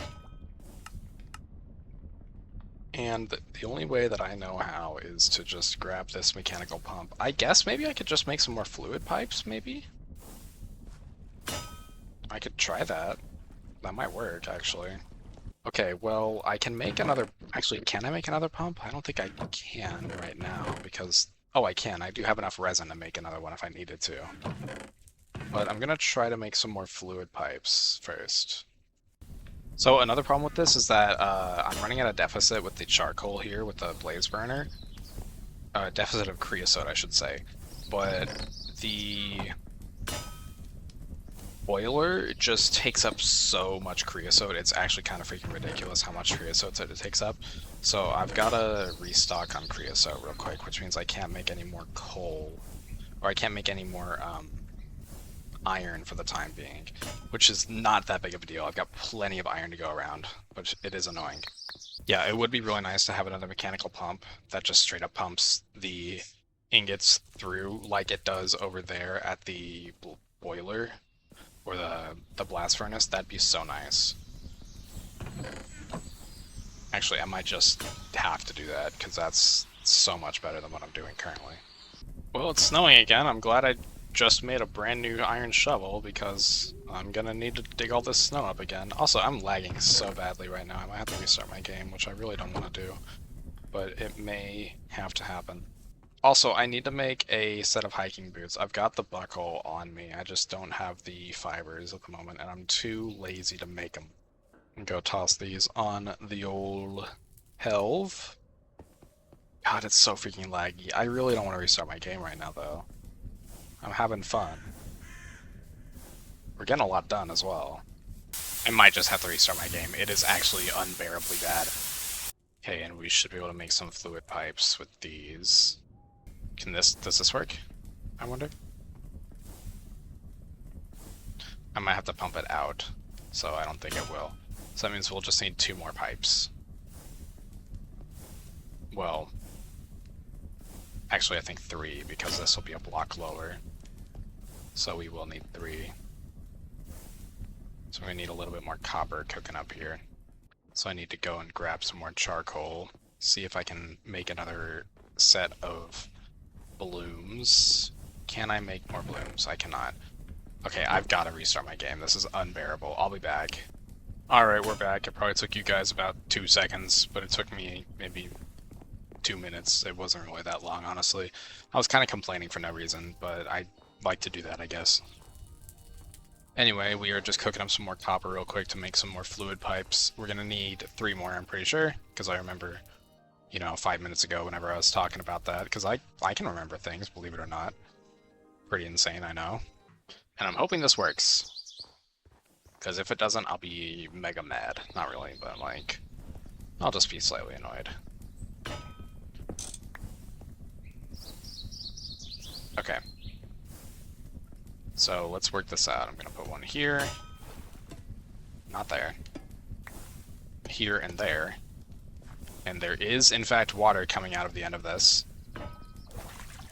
And the only way that I know how is to just grab this mechanical pump. I guess maybe I could just make some more fluid pipes, maybe? I could try that. That might work, actually. Okay, well, I can make another... Actually, can I make another pump? I don't think I can right now, because... Oh, I can. I do have enough resin to make another one if I needed to. But I'm gonna try to make some more fluid pipes first. So another problem with this is that I'm running at a deficit with the charcoal here, with the blaze burner. Deficit of creosote, I should say. But the boiler just takes up so much creosote, it's actually kind of freaking ridiculous how much creosote it takes up. So I've got to restock on creosote real quick, which means I can't make any more coal. Or I can't make any more iron for the time being, which is not that big of a deal. I've got plenty of iron to go around, but it is annoying. Yeah, it would be really nice to have another mechanical pump that just straight up pumps the ingots through like it does over there at the boiler or the blast furnace. That'd be so nice. Actually, I might just have to do that because that's so much better than what I'm doing currently. Well, it's snowing again. I'm glad I just made a brand new iron shovel because I'm gonna need to dig all this snow up again. Also, I'm lagging so badly right now. I might have to restart my game, which I really don't want to do, but it may have to happen. Also, I need to make a set of hiking boots. I've got the buckle on me. I just don't have the fibers at the moment, and I'm too lazy to make them. Go toss these on the old helve. God, it's so freaking laggy. I really don't want to restart my game right now, though. I'm having fun. We're getting a lot done as well. I might just have to restart my game. It is actually unbearably bad. Okay, and we should be able to make some fluid pipes with these. Does this work? I wonder? I might have to pump it out, so I don't think it will. So that means we'll just need 2 more pipes. Well, actually I think 3, because this will be a block lower. So we will need 3. So we need a little bit more copper cooking up here. So I need to go and grab some more charcoal, see if I can make another set of blooms. Can I make more blooms? I cannot. Okay, I've got to restart my game. This is unbearable. I'll be back. Alright, we're back. It probably took you guys about 2 seconds, but it took me maybe 2 minutes. It wasn't really that long, honestly. I was kind of complaining for no reason, but I like to do that, I guess. Anyway, we are just cooking up some more copper real quick to make some more fluid pipes. We're gonna need 3 more, I'm pretty sure, because I remember, 5 minutes ago whenever I was talking about that, because I can remember things, believe it or not. Pretty insane, I know. And I'm hoping this works. Because if it doesn't, I'll be mega mad. Not really, but I'll just be slightly annoyed. Okay. So let's work this out. I'm gonna put one here. Not there. Here and there. And there is, in fact, water coming out of the end of this.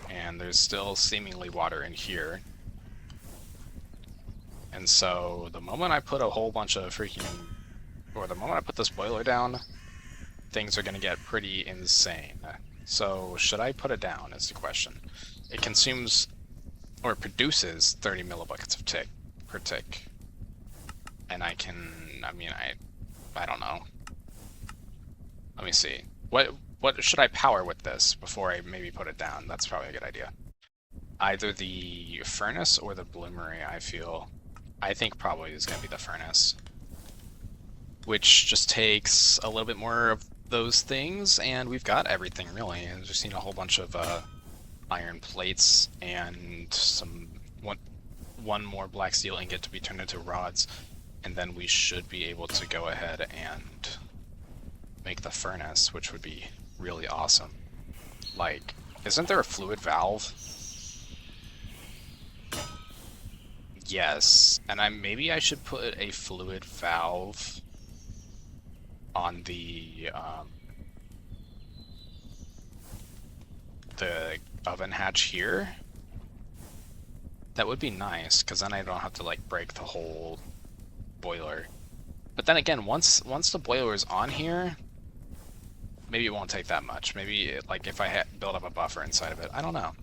And there's still seemingly water in here. And so the moment I put a whole bunch of the moment I put this boiler down, things are gonna get pretty insane. So should I put it down is the question. It consumes, or produces 30 millibuckets of tick per tick. And I don't know. Let me see. What should I power with this before I maybe put it down? That's probably a good idea. Either the furnace or the bloomery, I think probably is going to be the furnace. Which just takes a little bit more of those things, and we've got everything, really. I just need a whole bunch of iron plates and one more black steel ingot to be turned into rods, and then we should be able to go ahead and make the furnace, which would be really awesome. Isn't there a fluid valve? Yes, and maybe I should put a fluid valve on the oven hatch here. That would be nice, because then I don't have to break the whole boiler. But then again, once the boiler is on here, maybe it won't take that much. Maybe if I build up a buffer inside of it, I don't know.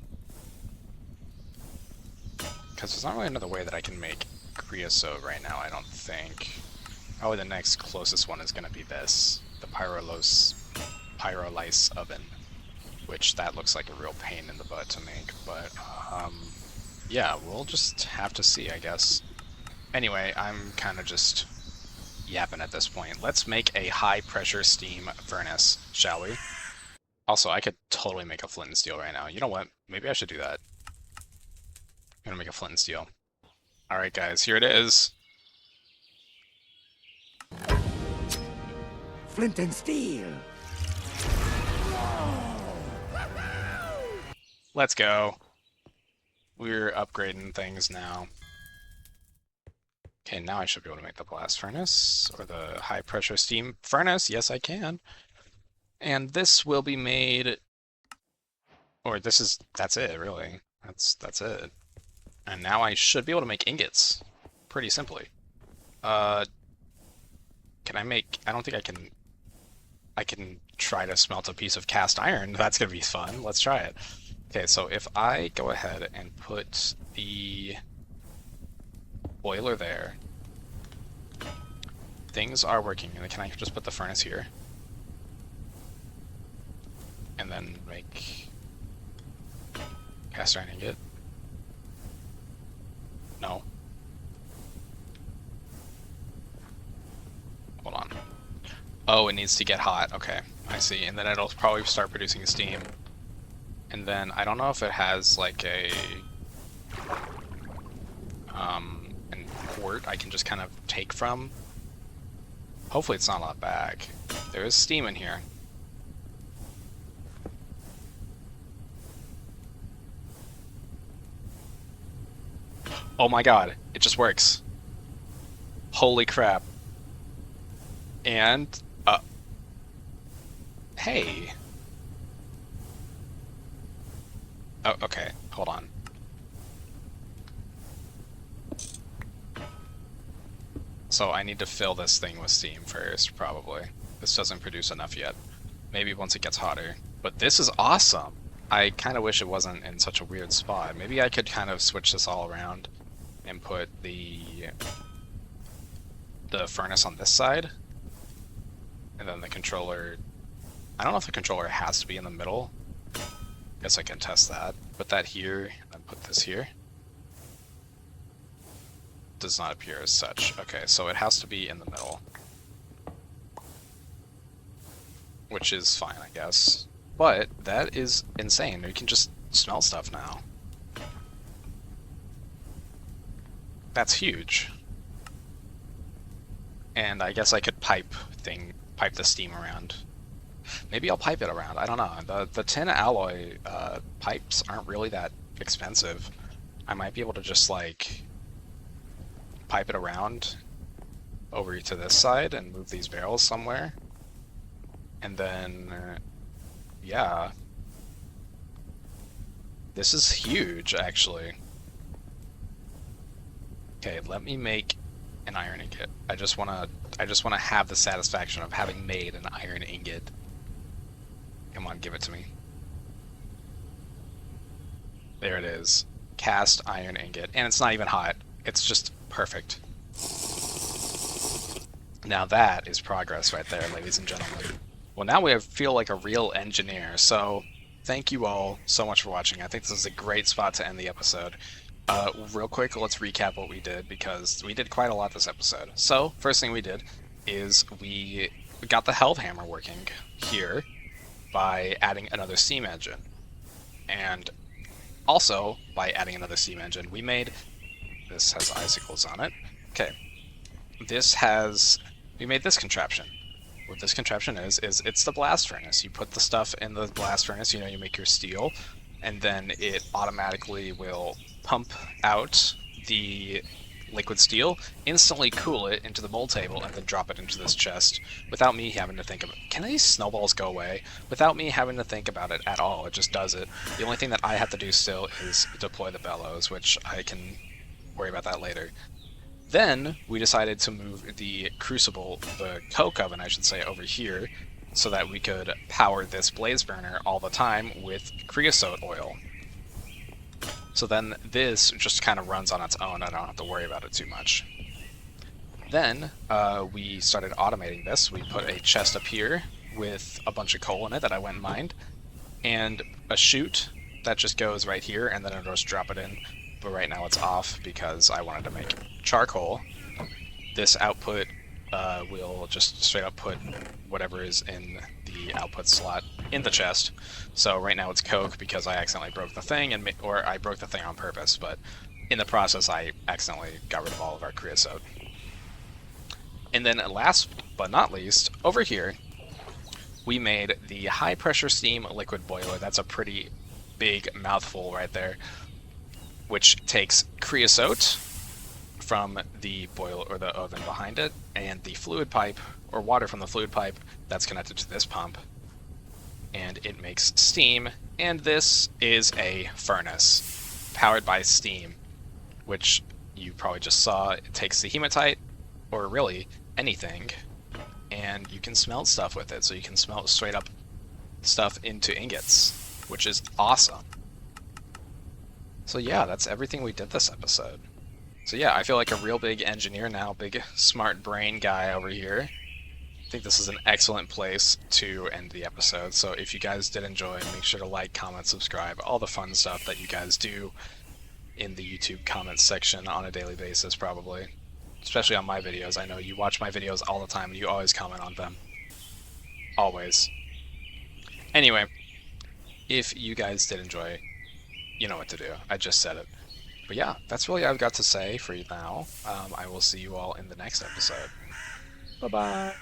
Because there's not really another way that I can make creosote right now, I don't think. Probably the next closest one is going to be this, the pyrolyse oven, which that looks like a real pain in the butt to make, but yeah, we'll just have to see, I guess. Anyway, I'm kind of just yapping at this point. Let's make a high-pressure steam furnace, shall we? Also, I could totally make a flint and steel right now. You know what? Maybe I should do that. I'm gonna make a flint and steel. Alright guys, here it is. Flint and steel. Let's go. We're upgrading things now. Okay, now I should be able to make the blast furnace or the high pressure steam furnace. Yes, I can. And this will be made, or that's it, really. That's it. And now I should be able to make ingots pretty simply. Uh, I don't think I can try to smelt a piece of cast iron. That's gonna be fun. Let's try it. Okay, so if I go ahead and put the boiler there, things are working. Can I just put the furnace here? And then make cast iron ingot? No. Hold on. Oh, it needs to get hot. Okay, I see. And then it'll probably start producing steam. And then I don't know if it has like an port I can just kind of take from. Hopefully it's not a lot back. There is steam in here. Oh my god, it just works. Holy crap. And, hey. Oh, okay, hold on. So I need to fill this thing with steam first, probably. This doesn't produce enough yet. Maybe once it gets hotter. But this is awesome! I kind of wish it wasn't in such a weird spot. Maybe I could kind of switch this all around and put the furnace on this side. And then the controller... I don't know if the controller has to be in the middle. Guess I can test that. Put that here, and put this here. Does not appear as such. Okay, so it has to be in the middle. Which is fine, I guess. But that is insane. You can just smell stuff now. That's huge. And I guess I could pipe the steam around. Maybe I'll pipe it around. I don't know. The tin alloy pipes aren't really that expensive. I might be able to just like pipe it around over to this side and move these barrels somewhere. And then, yeah. This is huge, actually. Okay, let me make an iron ingot. I just wanna have the satisfaction of having made an iron ingot. Come on, give it to me. There it is. Cast iron ingot. And it's not even hot. It's just perfect. Now that is progress right there, ladies and gentlemen. Well, now we feel like a real engineer, so thank you all so much for watching. I think this is a great spot to end the episode. Real quick, let's recap what we did, because we did quite a lot this episode. So, first thing we did is we got the Hellhammer working here by adding another steam engine. And also, by adding another steam engine, we made... This has icicles on it. Okay. We made this contraption. What this contraption is it's the blast furnace. You put the stuff in the blast furnace, you make your steel, and then it automatically will pump out the liquid steel, instantly cool it into the mold table, and then drop it into this chest without me having to think of it. Can these snowballs go away? Without me having to think about it at all, it just does it. The only thing that I have to do still is deploy the bellows, which I can worry about that later. Then we decided to move the crucible, the coke oven I should say, over here so that we could power this blaze burner all the time with creosote oil. So then this just kind of runs on its own. I don't have to worry about it too much. Then we started automating this. We put a chest up here with a bunch of coal in it that I went and mined, and a chute that just goes right here, and then it'll just drop it in. But right now it's off because I wanted to make charcoal. This output will just straight up put whatever is in the output slot in the chest. So right now it's coke because I accidentally broke the thing, or I broke the thing on purpose, but in the process I accidentally got rid of all of our creosote. And then last but not least, over here, we made the high pressure steam liquid boiler. That's a pretty big mouthful right there, which takes creosote, from the boiler or the oven behind it, and the fluid pipe, or water from the fluid pipe, that's connected to this pump, and it makes steam. And this is a furnace powered by steam, which you probably just saw. It takes the hematite, or really anything, and you can smelt stuff with it. So you can smelt straight up stuff into ingots, which is awesome. So yeah, that's everything we did this episode. So yeah, I feel like a real big engineer now, big smart brain guy over here. I think this is an excellent place to end the episode. So if you guys did enjoy, make sure to like, comment, subscribe, all the fun stuff that you guys do in the YouTube comments section on a daily basis, probably. Especially on my videos. I know you watch my videos all the time and you always comment on them. Always. Anyway, if you guys did enjoy, you know what to do. I just said it. But yeah, that's really all I've got to say for you now. I will see you all in the next episode. Bye-bye.